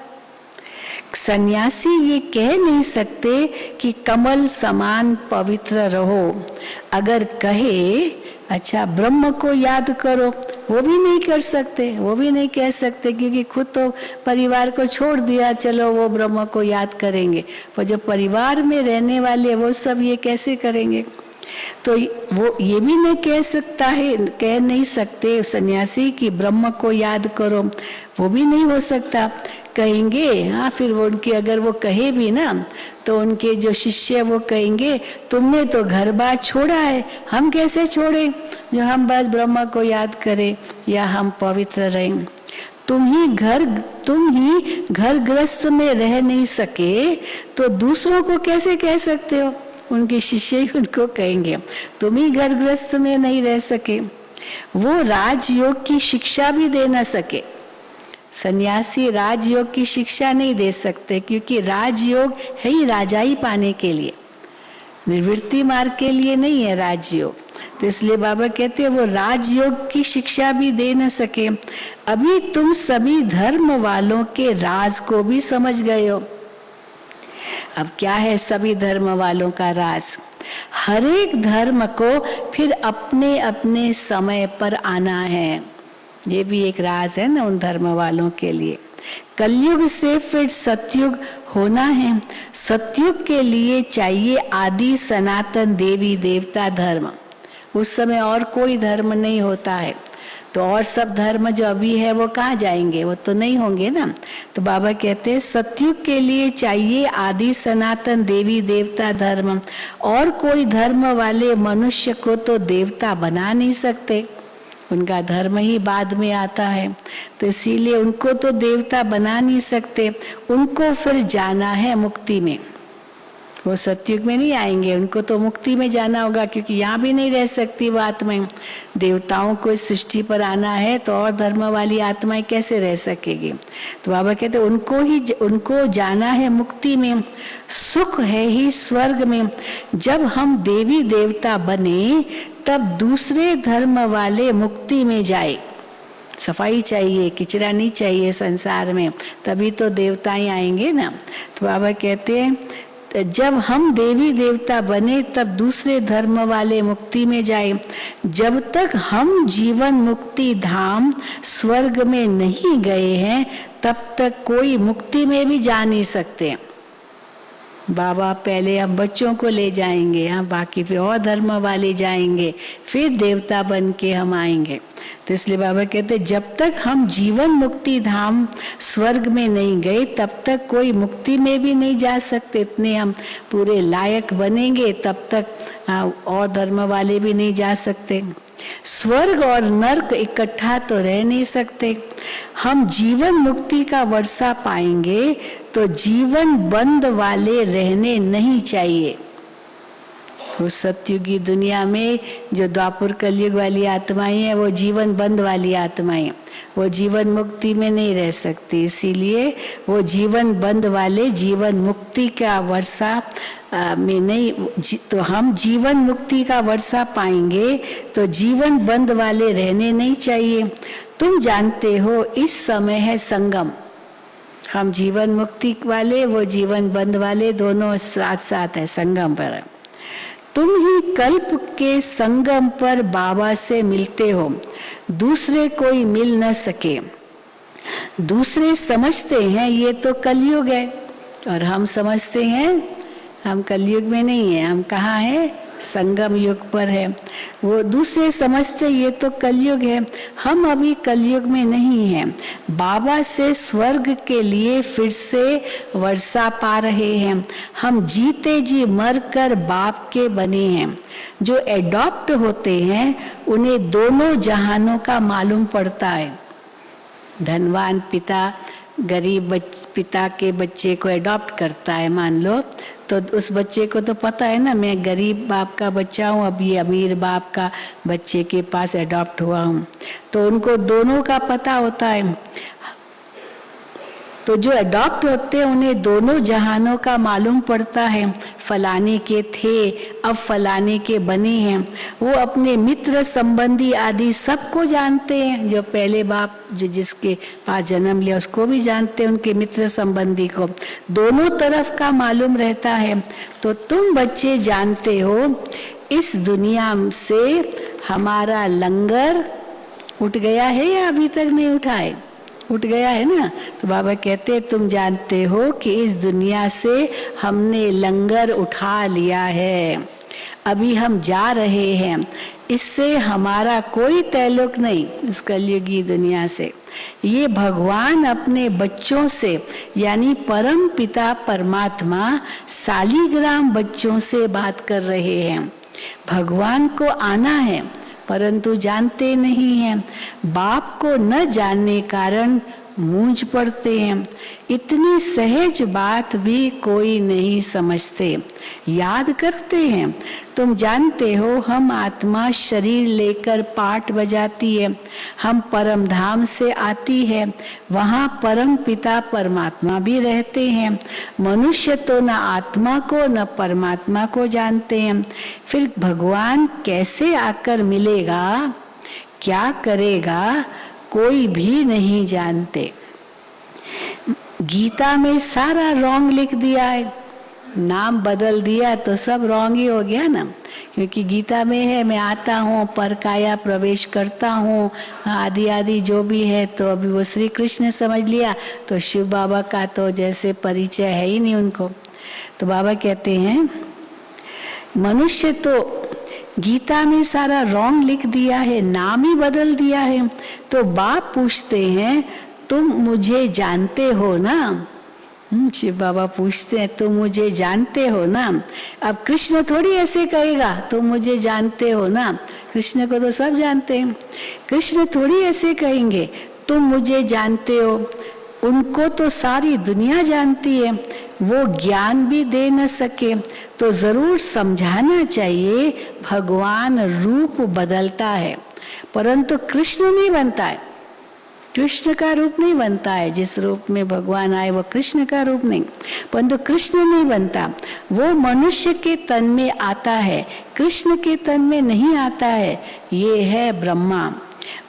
सन्यासी ये कह नहीं सकते कि कमल समान पवित्र रहो। अगर कहे अच्छा ब्रह्म को याद करो, वो भी नहीं कर सकते, वो भी नहीं कह सकते क्योंकि खुद तो परिवार को छोड़ दिया, चलो वो ब्रह्म को याद करेंगे। पर जो परिवार में रहने वाले वो सब ये कैसे करेंगे? तो वो ये भी नहीं कह नहीं सकते सन्यासी कि ब्रह्म को याद करो, वो भी नहीं हो सकता। कहेंगे हाँ, फिर वो उनके अगर वो कहे भी ना तो उनके जो शिष्य वो कहेंगे तुमने तो घर बार छोड़ा है, हम कैसे छोड़े जो हम बस ब्रह्म को याद करें या हम पवित्र रहें। तुम ही घर गृहस्थ में रह नहीं सके तो दूसरों को कैसे कह सकते हो? उनके शिष्य ही उनको कहेंगे तुम ही घर गृहस्थ में नहीं रह सके। वो राजयोग की शिक्षा भी दे न सके। सन्यासी राजयोग की शिक्षा नहीं दे सकते क्योंकि राजयोग है ही राजाई पाने के लिए, निवृत्ति मार्ग के लिए नहीं है राजयोग। तो इसलिए बाबा कहते हैं वो राजयोग की शिक्षा भी दे न सके। अभी तुम सभी धर्म वालों के राज को भी समझ गए हो। अब क्या है सभी धर्म वालों का राज? हर एक धर्म को फिर अपने अपने समय पर आना है, ये भी एक राज है ना उन धर्म वालों के लिए। कलयुग से फिर सतयुग होना है। सतयुग के लिए चाहिए आदि सनातन देवी देवता धर्म। उस समय और कोई धर्म नहीं होता है, तो और सब धर्म जो अभी है वो कहाँ जाएंगे? वो तो नहीं होंगे ना। तो बाबा कहते हैं सतयुग के लिए चाहिए आदि सनातन देवी देवता धर्म। और कोई धर्म वाले मनुष्य को तो देवता बना नहीं सकते, उनका धर्म ही बाद में आता है, तो इसीलिए उनको तो देवता बना नहीं सकते। उनको फिर जाना है मुक्ति में, वो सतयुग में नहीं आएंगे, उनको तो मुक्ति में जाना होगा क्योंकि यहाँ भी नहीं रह सकती वो आत्माएं। देवताओं को इस सृष्टि पर आना है तो और धर्म वाली आत्माएं कैसे रह सकेगी? तो बाबा कहते उनको जाना है मुक्ति में। सुख है ही स्वर्ग में। जब हम देवी देवता बने तब दूसरे धर्म वाले मुक्ति में जाए। सफाई चाहिए, किचरा नहीं चाहिए संसार में, तभी तो देवताएं आएंगे ना। तो बाबा कहते हैं जब हम देवी देवता बने तब दूसरे धर्म वाले मुक्ति में जाए। जब तक हम जीवन मुक्ति धाम स्वर्ग में नहीं गए हैं तब तक कोई मुक्ति में भी जा नहीं सकते। बाबा पहले हम बच्चों को ले जाएंगे, हम बाकी फिर और धर्म वाले जाएंगे, फिर देवता बन के हम आएंगे। तो इसलिए बाबा कहते जब तक हम जीवन मुक्ति धाम स्वर्ग में नहीं गए तब तक कोई मुक्ति में भी नहीं जा सकते। इतने हम पूरे लायक बनेंगे तब तक और धर्म वाले भी नहीं जा सकते। स्वर्ग और नर्क इकट्ठा तो रह नहीं सकते। हम जीवन मुक्ति का वर्षा पाएंगे तो जीवन बंद वाले रहने नहीं चाहिए। उस सतयुगी दुनिया में जो द्वापर कलयुग वाली आत्माएं हैं वो जीवन बंद वाली आत्माएं, वो जीवन मुक्ति में नहीं रह सकती। इसीलिए वो जीवन बंद वाले जीवन मुक्ति का वर्षा में नहीं, तो हम जीवन मुक्ति का वर्षा पाएंगे तो जीवन बंद वाले रहने नहीं चाहिए। तुम जानते हो इस समय है संगम, हम जीवन मुक्ति वाले वो जीवन बंद वाले दोनों साथ साथ है, संगम पर। तुम ही कल्प के संगम पर बाबा से मिलते हो, दूसरे कोई मिल न सके। दूसरे समझते हैं ये तो कलयुग है और हम समझते हैं हम कलयुग में नहीं है, हम कहाँ है, संगम युग पर है। वो दूसरे समझते ये तो कलयुग है, हम अभी कलयुग में नहीं हैं। बाबा से स्वर्ग के लिए फिर से वर्षा पा रहे हैं। हम जीते जी मर कर बाप के बने हैं। जो एडॉप्ट होते हैं उन्हें दोनों जहानों का मालूम पड़ता है। धनवान पिता गरीब पिता के बच्चे को एडॉप्ट करता है मान लो, तो उस बच्चे को तो पता है ना मैं गरीब बाप का बच्चा हूँ, अब ये अमीर बाप का बच्चे के पास एडॉप्ट हुआ हूँ, तो उनको दोनों का पता होता है। तो जो एडॉप्ट होते हैं उन्हें दोनों जहानों का मालूम पड़ता है। फलाने के थे अब फलाने के बने हैं। वो अपने मित्र संबंधी आदि सबको जानते हैं। जो पहले बाप जो जिसके पास जन्म लिया उसको भी जानते हैं, उनके मित्र संबंधी को, दोनों तरफ का मालूम रहता है। तो तुम बच्चे जानते हो इस दुनिया से हमारा लंगर उठ गया है या अभी तक नहीं उठा है? उठ गया है ना। तो बाबा कहते हैं तुम जानते हो कि इस दुनिया से हमने लंगर उठा लिया है, अभी हम जा रहे हैं। इससे हमारा कोई ताल्लुक नहीं इस कलयुगी दुनिया से। ये भगवान अपने बच्चों से यानी परम पिता परमात्मा सालीग्राम बच्चों से बात कर रहे हैं। भगवान को आना है परंतु जानते नहीं हैं। बाप को न जानने कारण मूंझ पड़ते हैं। इतनी सहज बात भी कोई नहीं समझते, याद करते हैं। तुम जानते हो हम आत्मा शरीर लेकर पाठ बजाती है, हम परम धाम से आती है, वहाँ परम पिता परमात्मा भी रहते हैं। मनुष्य तो न आत्मा को न परमात्मा को जानते हैं। फिर भगवान कैसे आकर मिलेगा, क्या करेगा, कोई भी नहीं जानते। गीता में सारा रॉन्ग लिख दिया है, नाम बदल दिया तो सब रॉन्ग ही हो गया ना। क्योंकि गीता में है मैं आता हूँ पर काया प्रवेश करता हूँ आदि आदि जो भी है, तो अभी वो श्री कृष्ण समझ लिया तो शिव बाबा का तो जैसे परिचय है ही नहीं उनको। तो बाबा कहते हैं मनुष्य तो गीता में सारा रॉन्ग लिख दिया है, नाम ही बदल दिया है। तो बाप पूछते हैं तुम मुझे जानते हो ना? शिव बाबा पूछते हैं तुम मुझे जानते हो ना? अब कृष्ण थोड़ी ऐसे कहेगा तुम मुझे जानते हो ना, कृष्ण को तो सब जानते हैं। कृष्ण थोड़ी ऐसे कहेंगे तुम मुझे जानते हो, उनको तो सारी दुनिया जानती है, वो ज्ञान भी दे न सके तो जरूर समझाना चाहिए भगवान रूप बदलता है परंतु कृष्ण नहीं बनता है। कृष्ण का रूप नहीं बनता है, जिस रूप में भगवान आए वो कृष्ण का रूप नहीं, परंतु कृष्ण नहीं बनता, वो मनुष्य के तन में आता है, कृष्ण के तन में नहीं आता है। ये है ब्रह्मा,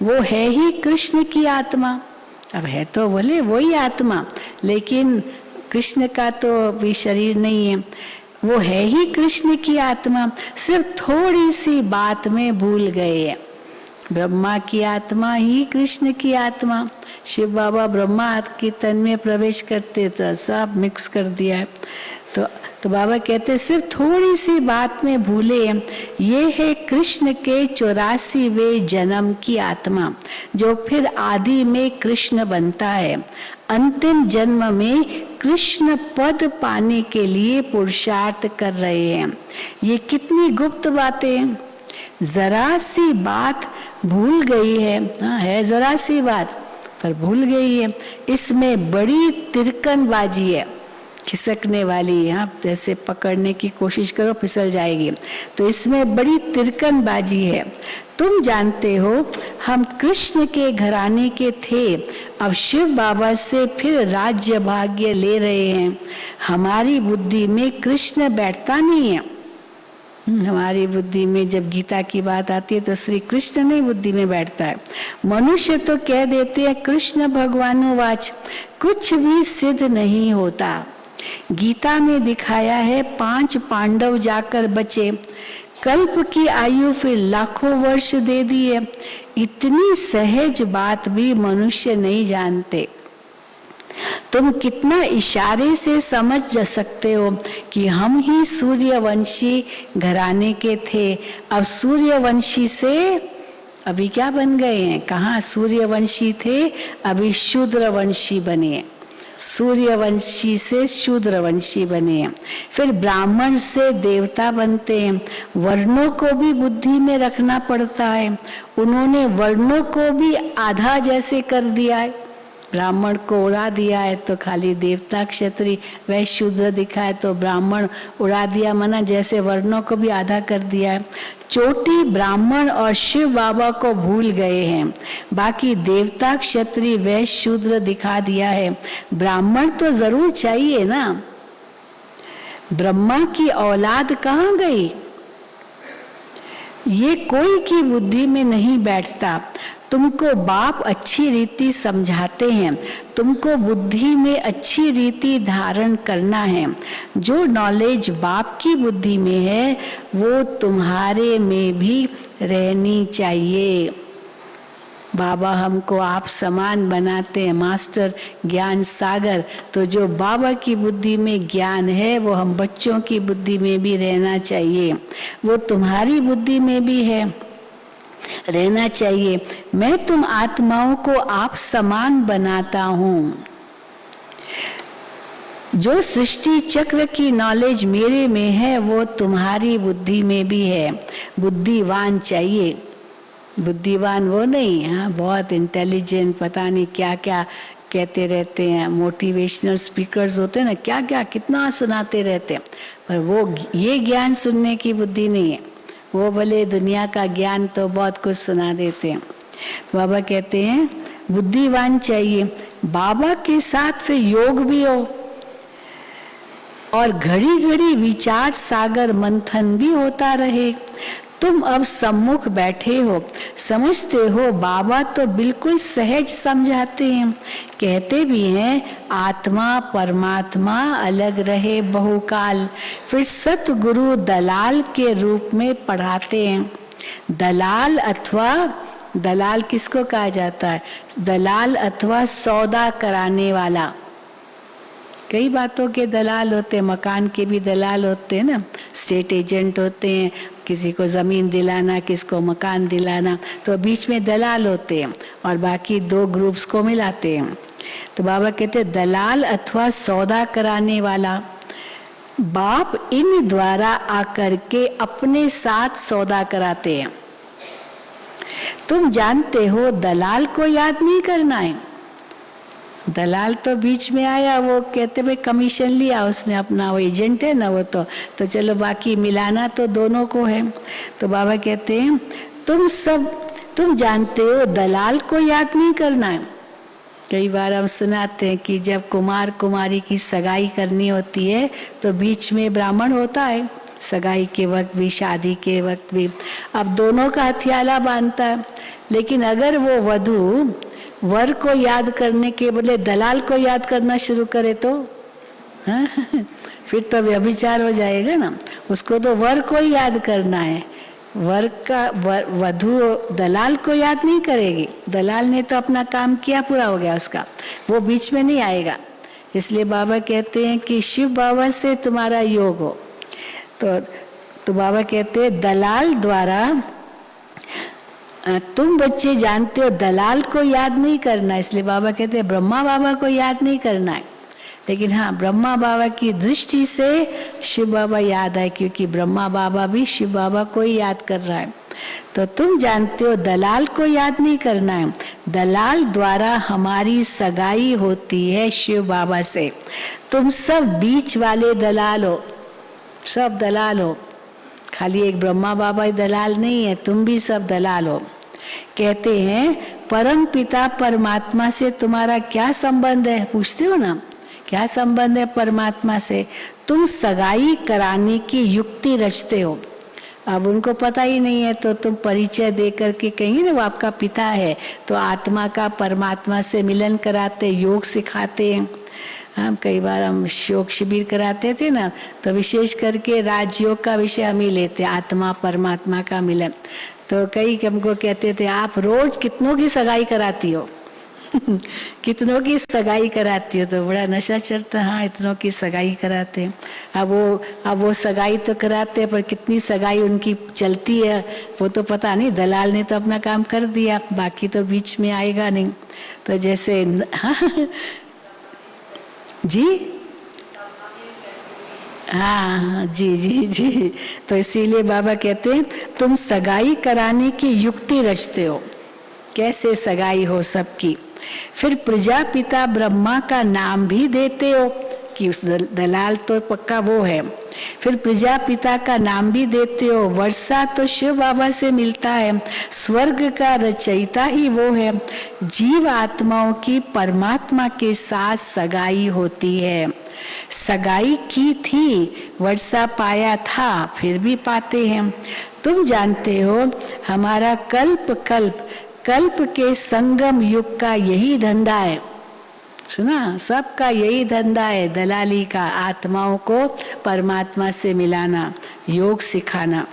वो है ही कृष्ण की आत्मा। अब है तो बोले वही आत्मा, लेकिन कृष्ण का तो अभी शरीर नहीं है, वो है ही कृष्ण की आत्मा, सिर्फ थोड़ी सी बात में भूल गए हैं। ब्रह्मा की आत्मा ही कृष्ण की आत्मा। शिव बाबा ब्रह्मा के तन में प्रवेश करते तो सब मिक्स कर दिया है। तो बाबा कहते सिर्फ थोड़ी सी बात में भूले, ये है कृष्ण के 84वें जन्म की आत्मा, जो फिर आदि में कृष्ण बनता है। अंतिम जन्म में कृष्ण पद पाने के लिए पुरुषार्थ कर रहे हैं। ये कितनी गुप्त बातें, जरा सी बात भूल गई है। हाँ, है जरा सी बात पर भूल गई है। इसमें बड़ी तिरकनबाजी है, खिसकने वाली। यहाँ जैसे पकड़ने की कोशिश करो फिसल जाएगी, तो इसमें बड़ी तिरकनबाजी है। तुम जानते हो हम कृष्ण के घराने के थे, अब शिव बाबा से फिर राज्य भाग्य ले रहे हैं। हमारी बुद्धि में कृष्ण बैठता नहीं है। हमारी बुद्धि में जब गीता की बात आती है तो श्री कृष्ण नहीं बुद्धि में बैठता है। मनुष्य तो कह देते हैं कृष्ण भगवानुवाच, कुछ भी सिद्ध नहीं होता। गीता में दिखाया है 5 पांडव जाकर बचे, कल्प की आयु फिर लाखों वर्ष दे दिए। इतनी सहज बात भी मनुष्य नहीं जानते। तुम कितना इशारे से समझ सकते हो कि हम ही सूर्यवंशी घराने के थे। अब सूर्यवंशी से अभी क्या बन गए हैं? कहाँ सूर्यवंशी थे, अभी शूद्रवंशी बने। सूर्यवंशी से शूद्रवंशी बने, फिर ब्राह्मण से देवता बनते हैं। वर्णों को भी बुद्धि में रखना पड़ता है। उन्होंने वर्णों को भी आधा जैसे कर दिया है। ब्राह्मण को उड़ा दिया है तो खाली देवता क्षत्रिय वह शूद्र दिखा है, तो ब्राह्मण उड़ा दिया मना जैसे वर्णों को भी आधा कर दिया है। चोटी ब्राह्मण और शिव बाबा को भूल गए हैं, बाकी देवता क्षत्रिय वह शूद्र दिखा दिया है। ब्राह्मण तो जरूर चाहिए ना। ब्रह्मा की औलाद कहाँ गई? ये कोई की बुद्धि में नहीं बैठता। तुमको बाप अच्छी रीति समझाते हैं, तुमको बुद्धि में अच्छी रीति धारण करना है। जो नॉलेज बाप की बुद्धि में है वो तुम्हारे में भी रहनी चाहिए। बाबा हमको आप समान बनाते हैं, मास्टर ज्ञान सागर। तो जो बाबा की बुद्धि में ज्ञान है वो हम बच्चों की बुद्धि में भी रहना चाहिए। वो तुम्हारी बुद्धि में भी है, रहना चाहिए। मैं तुम आत्माओं को आप समान बनाता हूँ। जो सृष्टि चक्र की नॉलेज मेरे में है वो तुम्हारी बुद्धि में भी है। बुद्धिवान चाहिए, बुद्धिवान वो नहीं। हाँ, बहुत इंटेलिजेंट, पता नहीं क्या क्या कहते रहते हैं। मोटिवेशनल स्पीकर्स होते हैं ना, क्या क्या कितना सुनाते रहते हैं, पर वो ये ज्ञान सुनने की बुद्धि नहीं है। वो भले दुनिया का ज्ञान तो बहुत कुछ सुना देते हैं। तो बाबा कहते हैं बुद्धिवान चाहिए। बाबा के साथ फिर योग भी हो और घड़ी घड़ी विचार सागर मंथन भी होता रहे। तुम अब सम्मुख बैठे हो, समझते हो बाबा तो बिल्कुल सहज समझाते हैं। कहते भी हैं आत्मा परमात्मा अलग रहे बहुकाल। फिर सतगुरु दलाल के रूप में पढ़ाते हैं। दलाल अथवा दलाल किसको कहा जाता है? दलाल अथवा सौदा कराने वाला। कई बातों के दलाल होते हैं, मकान के भी दलाल होते हैं ना, स्टेट एजेंट होते हैं, किसी को जमीन दिलाना, किसको मकान दिलाना, तो बीच में दलाल होते हैं और बाकी 2 ग्रुप्स को मिलाते हैं। तो बाबा कहते हैं दलाल अथवा सौदा कराने वाला। बाप इन द्वारा आकर के अपने साथ सौदा कराते हैं। तुम जानते हो दलाल को याद नहीं करना है। दलाल तो बीच में आया, वो कहते भाई कमीशन लिया उसने अपना, वो एजेंट है ना वो, तो चलो बाकी मिलाना तो दोनों को है। तो बाबा कहते हैं तुम जानते हो दलाल को याद नहीं करना है। कई बार हम सुनाते हैं कि जब कुमार कुमारी की सगाई करनी होती है तो बीच में ब्राह्मण होता है, सगाई के वक्त भी शादी के वक्त भी। अब दोनों का हथियाला बांधता है, लेकिन अगर वो वधू वर को याद करने के बदले दलाल को याद करना शुरू करे तो हाँ? फिर तो व्यभिचार हो जाएगा ना। उसको तो वर को ही याद करना है, वधु दलाल को याद नहीं करेगी। दलाल ने तो अपना काम किया, पूरा हो गया उसका, वो बीच में नहीं आएगा। इसलिए बाबा कहते हैं कि शिव बाबा से तुम्हारा योग हो। तो बाबा कहते हैं दलाल द्वारा, तुम बच्चे जानते हो दलाल को याद नहीं करना, इसलिए बाबा कहते हैं ब्रह्मा बाबा को याद नहीं करना है। लेकिन हाँ, ब्रह्मा बाबा की दृष्टि से शिव बाबा याद आए, क्योंकि ब्रह्मा बाबा भी शिव बाबा को ही याद कर रहा है। तो तुम जानते हो दलाल को याद नहीं करना है। दलाल द्वारा हमारी सगाई होती है शिव बाबा से। तुम सब बीच वाले दलाल हो, सब दलाल हो, खाली एक ब्रह्मा बाबा ही दलाल नहीं है, तुम भी सब दलाल हो। कहते हैं परम पिता परमात्मा से तुम्हारा क्या संबंध है, पूछते हो ना, क्या संबंध है परमात्मा से? तुम सगाई कराने की युक्ति रचते हो। अब उनको पता ही नहीं है, तो तुम परिचय दे करके कहेंगे ना वो आपका पिता है, तो आत्मा का परमात्मा से मिलन कराते, योग सिखाते हैं। हम कई बार हम योग शिविर कराते थे ना, तो विशेष करके राजयोग का विषय हम ही लेते, आत्मा परमात्मा का मिलन। तो कई हमको कहते थे आप रोज कितनों की सगाई कराती हो कितनों की सगाई कराती हो? तो बड़ा नशा चढ़ता, हाँ इतनों की सगाई कराते हैं। अब वो सगाई तो कराते हैं, पर कितनी सगाई उनकी चलती है वो तो पता नहीं। दलाल ने तो अपना काम कर दिया, बाकी तो बीच में आएगा नहीं। तो जैसे जी हाँ जी जी जी, तो इसीलिए बाबा कहते हैं तुम सगाई कराने की युक्ति रचते हो, कैसे सगाई हो सबकी। फिर प्रजापिता ब्रह्मा का नाम भी देते हो, कि उस दलाल तो पक्का वो है। फिर प्रजापिता का नाम भी देते हो। वर्षा तो शिव बाबा से मिलता है, स्वर्ग का रचयिता ही वो है। जीव आत्माओं की परमात्मा के साथ सगाई होती है। सगाई की थी, वर्षा पाया था, फिर भी पाते हैं। तुम जानते हो हमारा कल्प के संगम युग का यही धंधा है। सुना, सबका यही धंधा है, दलाली का, आत्माओं को परमात्मा से मिलाना, योग सिखाना।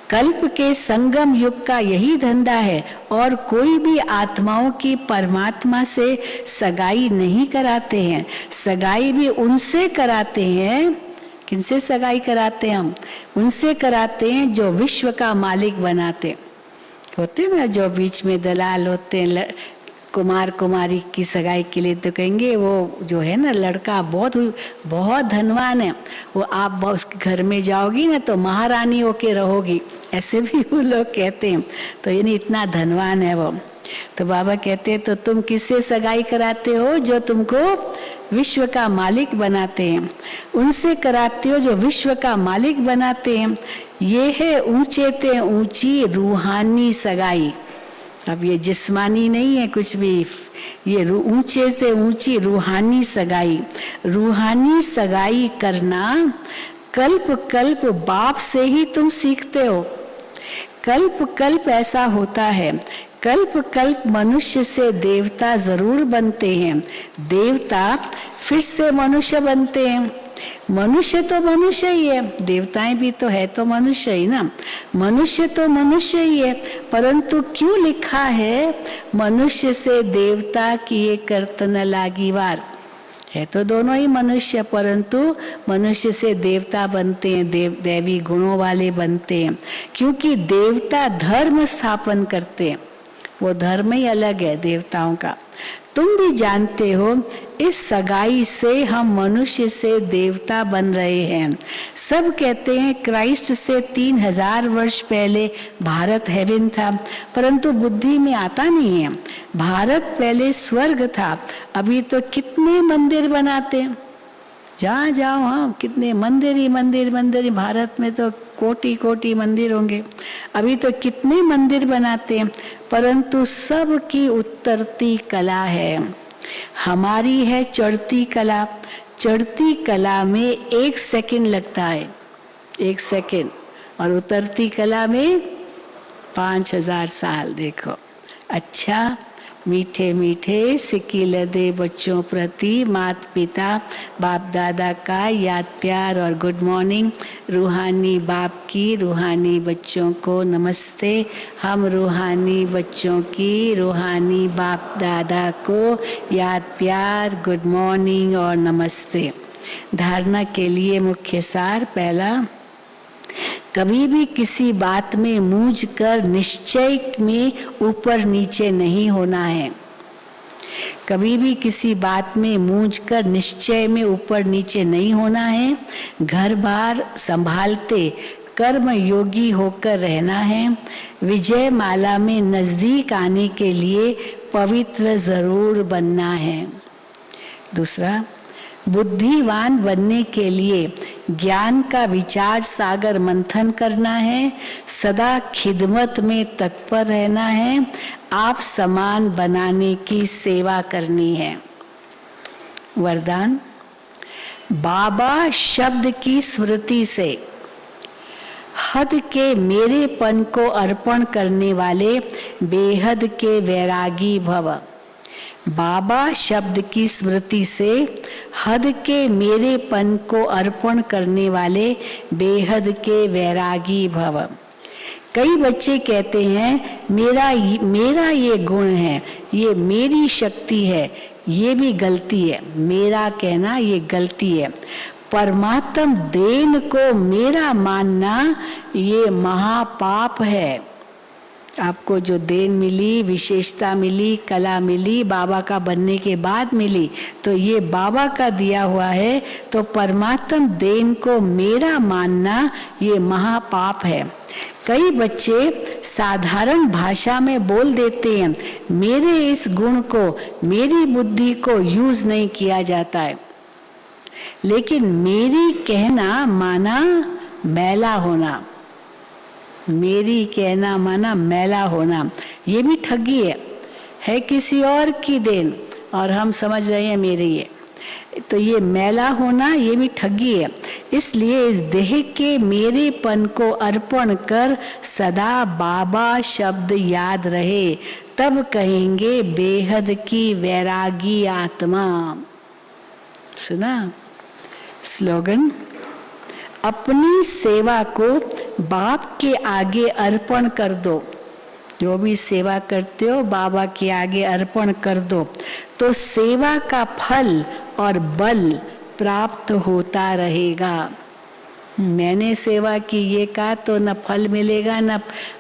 कल्प के संगम युग का यही धंधा है, और कोई भी आत्माओं की परमात्मा से सगाई नहीं कराते हैं। सगाई भी उनसे कराते हैं। किनसे सगाई कराते हैं हम? उनसे कराते हैं जो विश्व का मालिक बनाते होते ना, जो बीच में दलाल होते हैं। कुमार कुमारी की सगाई के लिए तो कहेंगे वो जो है ना लड़का बहुत धनवान है, वो आप उसके घर में जाओगी ना तो महारानी होके रहोगी, ऐसे भी वो लोग कहते हैं। तो यानी इतना धनवान है वो। तो बाबा कहते हैं तो तुम किससे सगाई कराते हो? जो तुमको विश्व का मालिक बनाते हैं, उनसे कराते हो जो विश्व का मालिक बनाते हैं। ये है ऊंचे ते ऊंची रूहानी सगाई। अब ये जिस्मानी नहीं है कुछ भी, ये ऊंचे से ऊंची रूहानी सगाई। रूहानी सगाई करना कल्प बाप से ही तुम सीखते हो। कल्प ऐसा होता है, कल्प मनुष्य से देवता जरूर बनते हैं, देवता फिर से मनुष्य बनते हैं। मनुष्य तो मनुष्य ही है, देवताएं भी तो है तो मनुष्य ही ना। मनुष्य तो मनुष्य ही है, परंतु क्यों लिखा है मनुष्य से देवता किए करतन लागी वार? है तो दोनों ही मनुष्य, परंतु मनुष्य से देवता बनते हैं, दैवी गुणों वाले बनते हैं। क्योंकि देवता धर्म स्थापन करते हैं, वो धर्म ही अलग है देवताओं का। तुम भी जानते हो इस सगाई से हम मनुष्य से देवता बन रहे हैं। सब कहते हैं क्राइस्ट से 3000 वर्ष पहले भारत हेवन था, परंतु बुद्धि में आता नहीं है। भारत पहले स्वर्ग था। अभी तो कितने मंदिर बनाते हैं, जहाँ जाओ हाँ कितने मंदिर ही मंदिर। भारत में तो कोटि मंदिर होंगे। अभी तो कितने मंदिर बनाते हैं, परंतु सब की उतरती कला है। हमारी है चढ़ती कला। चढ़ती कला में 1 सेकंड लगता है, 1 सेकंड, और उतरती कला में 5000 साल। देखो, अच्छा मीठे मीठे सिक्की लदे बच्चों प्रति माता पिता बाप दादा का याद प्यार और गुड मॉर्निंग। रूहानी बाप की रूहानी बच्चों को नमस्ते। हम रूहानी बच्चों की रूहानी बाप दादा को याद प्यार गुड मॉर्निंग और नमस्ते। धारणा के लिए मुख्य सार। पहला, कभी भी किसी बात में मूझ कर निश्चय में ऊपर नीचे नहीं होना है। कभी भी किसी बात में मूझ कर निश्चय में ऊपर नीचे नहीं होना है। घर बार संभालते कर्म योगी होकर रहना है। विजय माला में नजदीक आने के लिए पवित्र जरूर बनना है। दूसरा, बुद्धिवान बनने के लिए ज्ञान का विचार सागर मंथन करना है। सदा खिदमत में तत्पर रहना है। आप समान बनाने की सेवा करनी है। वरदान, बाबा शब्द की स्मृति से हद के मेरेपन को अर्पण करने वाले बेहद के वैरागी भव। बाबा शब्द की स्मृति से हद के मेरेपन को अर्पण करने वाले बेहद के वैरागी भव। कई बच्चे कहते हैं मेरा ये गुण है, ये मेरी शक्ति है। ये भी गलती है। मेरा कहना ये गलती है। परमात्म देन को मेरा मानना ये महापाप है। आपको जो देन मिली, विशेषता मिली, कला मिली, बाबा का बनने के बाद मिली, तो ये बाबा का दिया हुआ है। तो परमात्म देन को मेरा मानना ये महापाप है। कई बच्चे साधारण भाषा में बोल देते हैं, मेरे इस गुण को, मेरी बुद्धि को यूज नहीं किया जाता है। लेकिन मेरी कहना माना मैला होना, मेरी कहना माना मैला होना, ये भी ठगी है किसी और की देन और हम समझ रहे हैं मेरी है। तो ये मैला होना ये भी ठगी है। इसलिए इस देह के मेरेपन को अर्पण कर सदा बाबा शब्द याद रहे, तब कहेंगे बेहद की वैरागी आत्मा। सुना स्लोगन, अपनी सेवा को बाप के आगे अर्पण कर दो। जो भी सेवा करते हो बाबा के आगे अर्पण कर दो, तो सेवा का फल और बल प्राप्त होता रहेगा। मैंने सेवा की ये कहा तो न फल मिलेगा न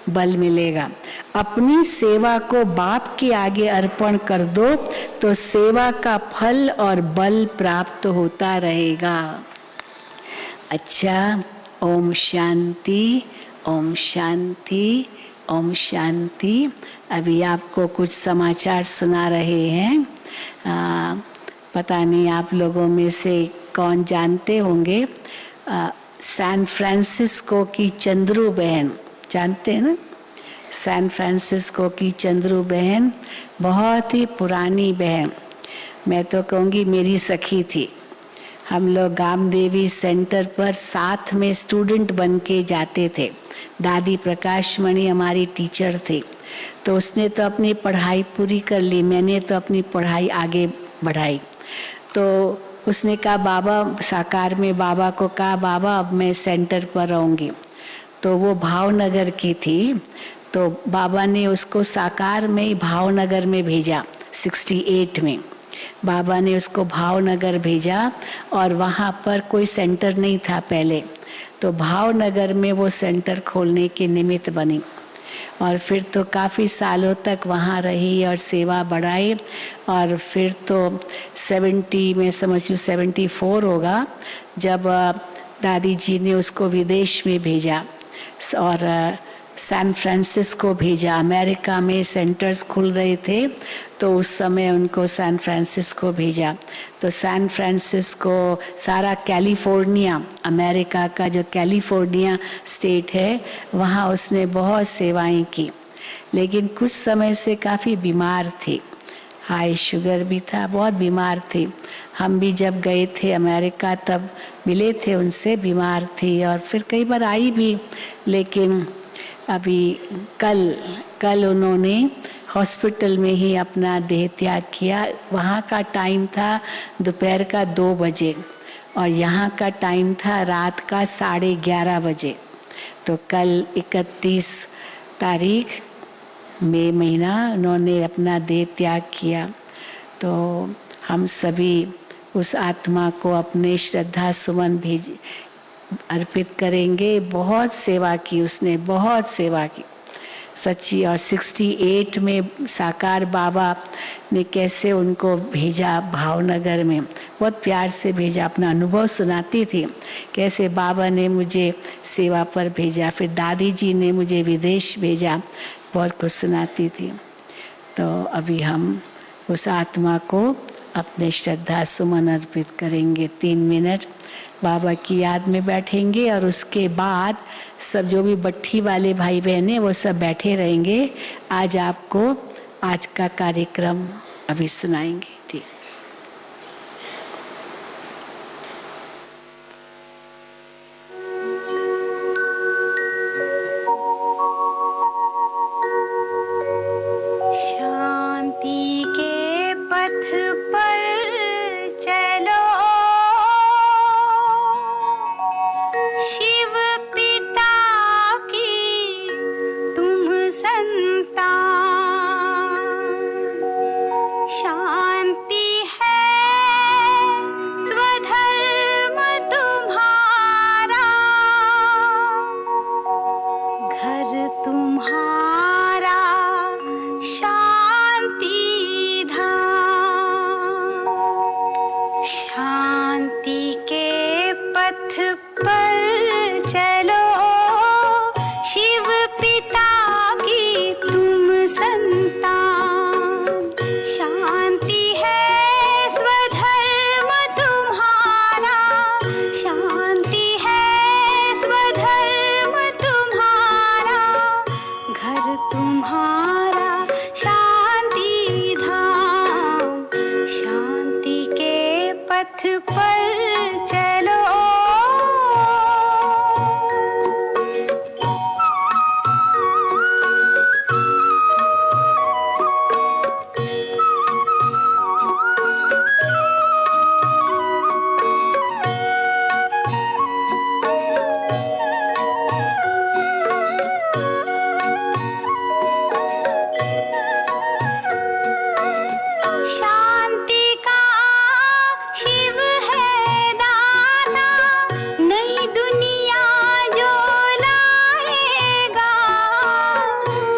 बल मिलेगा। अपनी सेवा को बाप के आगे अर्पण कर दो तो सेवा का फल और बल प्राप्त होता रहेगा। अच्छा, ओम शांति, ओम शांति, ओम शांति। अभी आपको कुछ समाचार सुना रहे हैं। पता नहीं आप लोगों में से कौन जानते होंगे, सैन फ्रांसिस्को की चंद्रू बहन, जानते हैं ना? सैन फ्रांसिस्को की चंद्रू बहन बहुत ही पुरानी बहन, मैं तो कहूँगी मेरी सखी थी। हम लोग गामदेवी सेंटर पर साथ में स्टूडेंट बन के जाते थे। दादी प्रकाश मणि हमारी टीचर थी। तो उसने तो अपनी पढ़ाई पूरी कर ली, मैंने तो अपनी पढ़ाई आगे बढ़ाई। तो उसने कहा बाबा, साकार में बाबा को कहा बाबा अब मैं सेंटर पर रहूँगी। तो वो भावनगर की थी, तो बाबा ने उसको साकार में ही भावनगर में भेजा। 68 में बाबा ने उसको भावनगर भेजा और वहाँ पर कोई सेंटर नहीं था पहले, तो भावनगर में वो सेंटर खोलने के निमित्त बनी। और फिर तो काफ़ी सालों तक वहाँ रही और सेवा बढ़ाई। और फिर तो 70 में समझिए 74 होगा जब दादी जी ने उसको विदेश में भेजा और सैन फ्रांसिस्को भेजा। अमेरिका में सेंटर्स खुल रहे थे तो उस समय उनको सैन फ्रांसिस्को भेजा। तो सैन फ्रांसिस्को, सारा कैलिफोर्निया, अमेरिका का जो कैलिफोर्निया स्टेट है, वहाँ उसने बहुत सेवाएं की। लेकिन कुछ समय से काफ़ी बीमार थी, हाई शुगर भी था, बहुत बीमार थी। हम भी जब गए थे अमेरिका तब मिले थे उनसे, बीमार थी और फिर कई बार आई भी। लेकिन अभी कल उन्होंने हॉस्पिटल में ही अपना देह त्याग किया। वहाँ का टाइम था दोपहर का 2 बजे और यहाँ का टाइम था रात का 11:30 बजे। तो कल 31 तारीख मई महीना उन्होंने अपना देह त्याग किया। तो हम सभी उस आत्मा को अपने श्रद्धा सुमन अर्पित करेंगे। बहुत सेवा की उसने, बहुत सेवा की सच्ची। और 68 में साकार बाबा ने कैसे उनको भेजा भावनगर में, बहुत प्यार से भेजा, अपना अनुभव सुनाती थी कैसे बाबा ने मुझे सेवा पर भेजा, फिर दादी जी ने मुझे विदेश भेजा, बहुत कुछ सुनाती थी। तो अभी हम उस आत्मा को अपने श्रद्धा सुमन अर्पित करेंगे। 3 मिनट बाबा की याद में बैठेंगे और उसके बाद सब जो भी बट्ठी वाले भाई बहन हैं वो सब बैठे रहेंगे। आज आपको आज का कार्यक्रम अभी सुनाएंगे। ठीक। शांति के पथ पर चलो, शिव पिता की तुम संतान। शांति है स्वधर्म तुम्हारा, घर तुम्हारा शांति धाम। शांति के पथ पर चलो, शिव पिता की तुम संतान। शांति है स्वधर्म तुम्हारा, शांति है स्वधर्म तुम्हारा, घर तुम्हारा शांति धाम। शांति के पथ पर चलो। शांति का शिव है दाता, नई दुनिया जो लाएगा।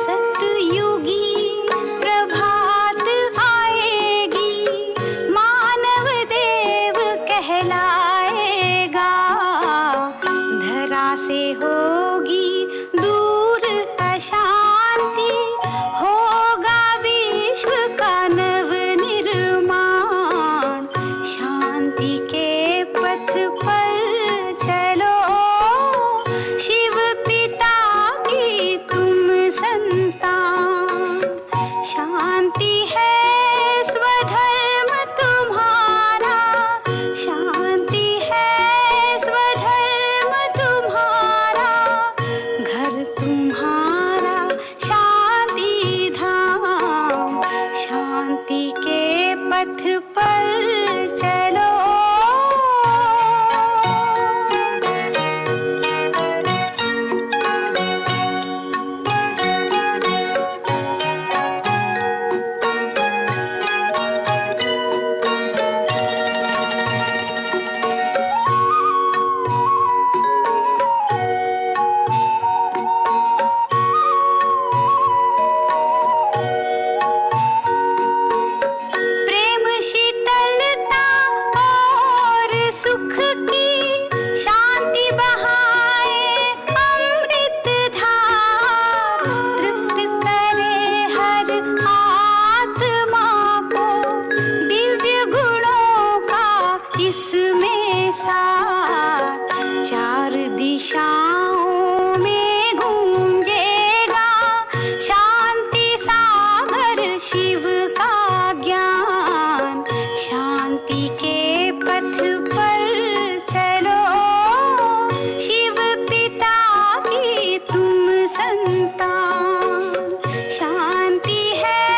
सतयुगी प्रभात आएगी, मानव देव कहलाएगा। धरा से होगी दूर अशांति, होगा विश्व का नव निर्माण। शांति के पथ पर चलो, शिव पिता की तुम संतान। शांति है स्वधर्म तुम्हारा, शांति है स्वधर्म तुम्हारा, घर तुम्हारा शांति धाम। शांति के पथ पर चलो। प्रेम शीतलता और सुख की शांति बहाए अमृत धार। तृप्त करे हर आत्मा को दिव्य गुणों का इसमें सार। चार दिशाओं में गूंजेगा शांति सागर शिव का ज्ञान। शांति के पथ पर चलो, शिव पिता की तुम संतान। शांति है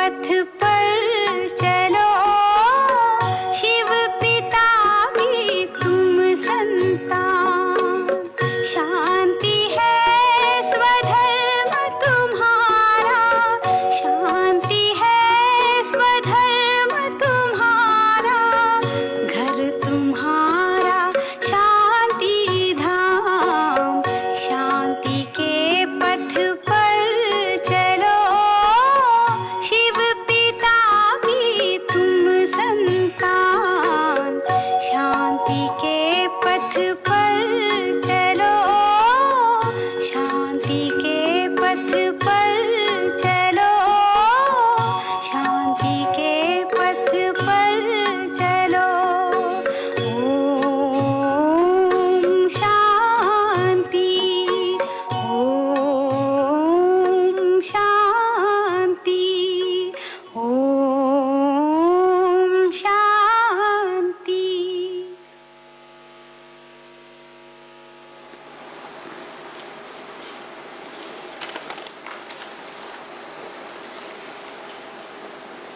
पथ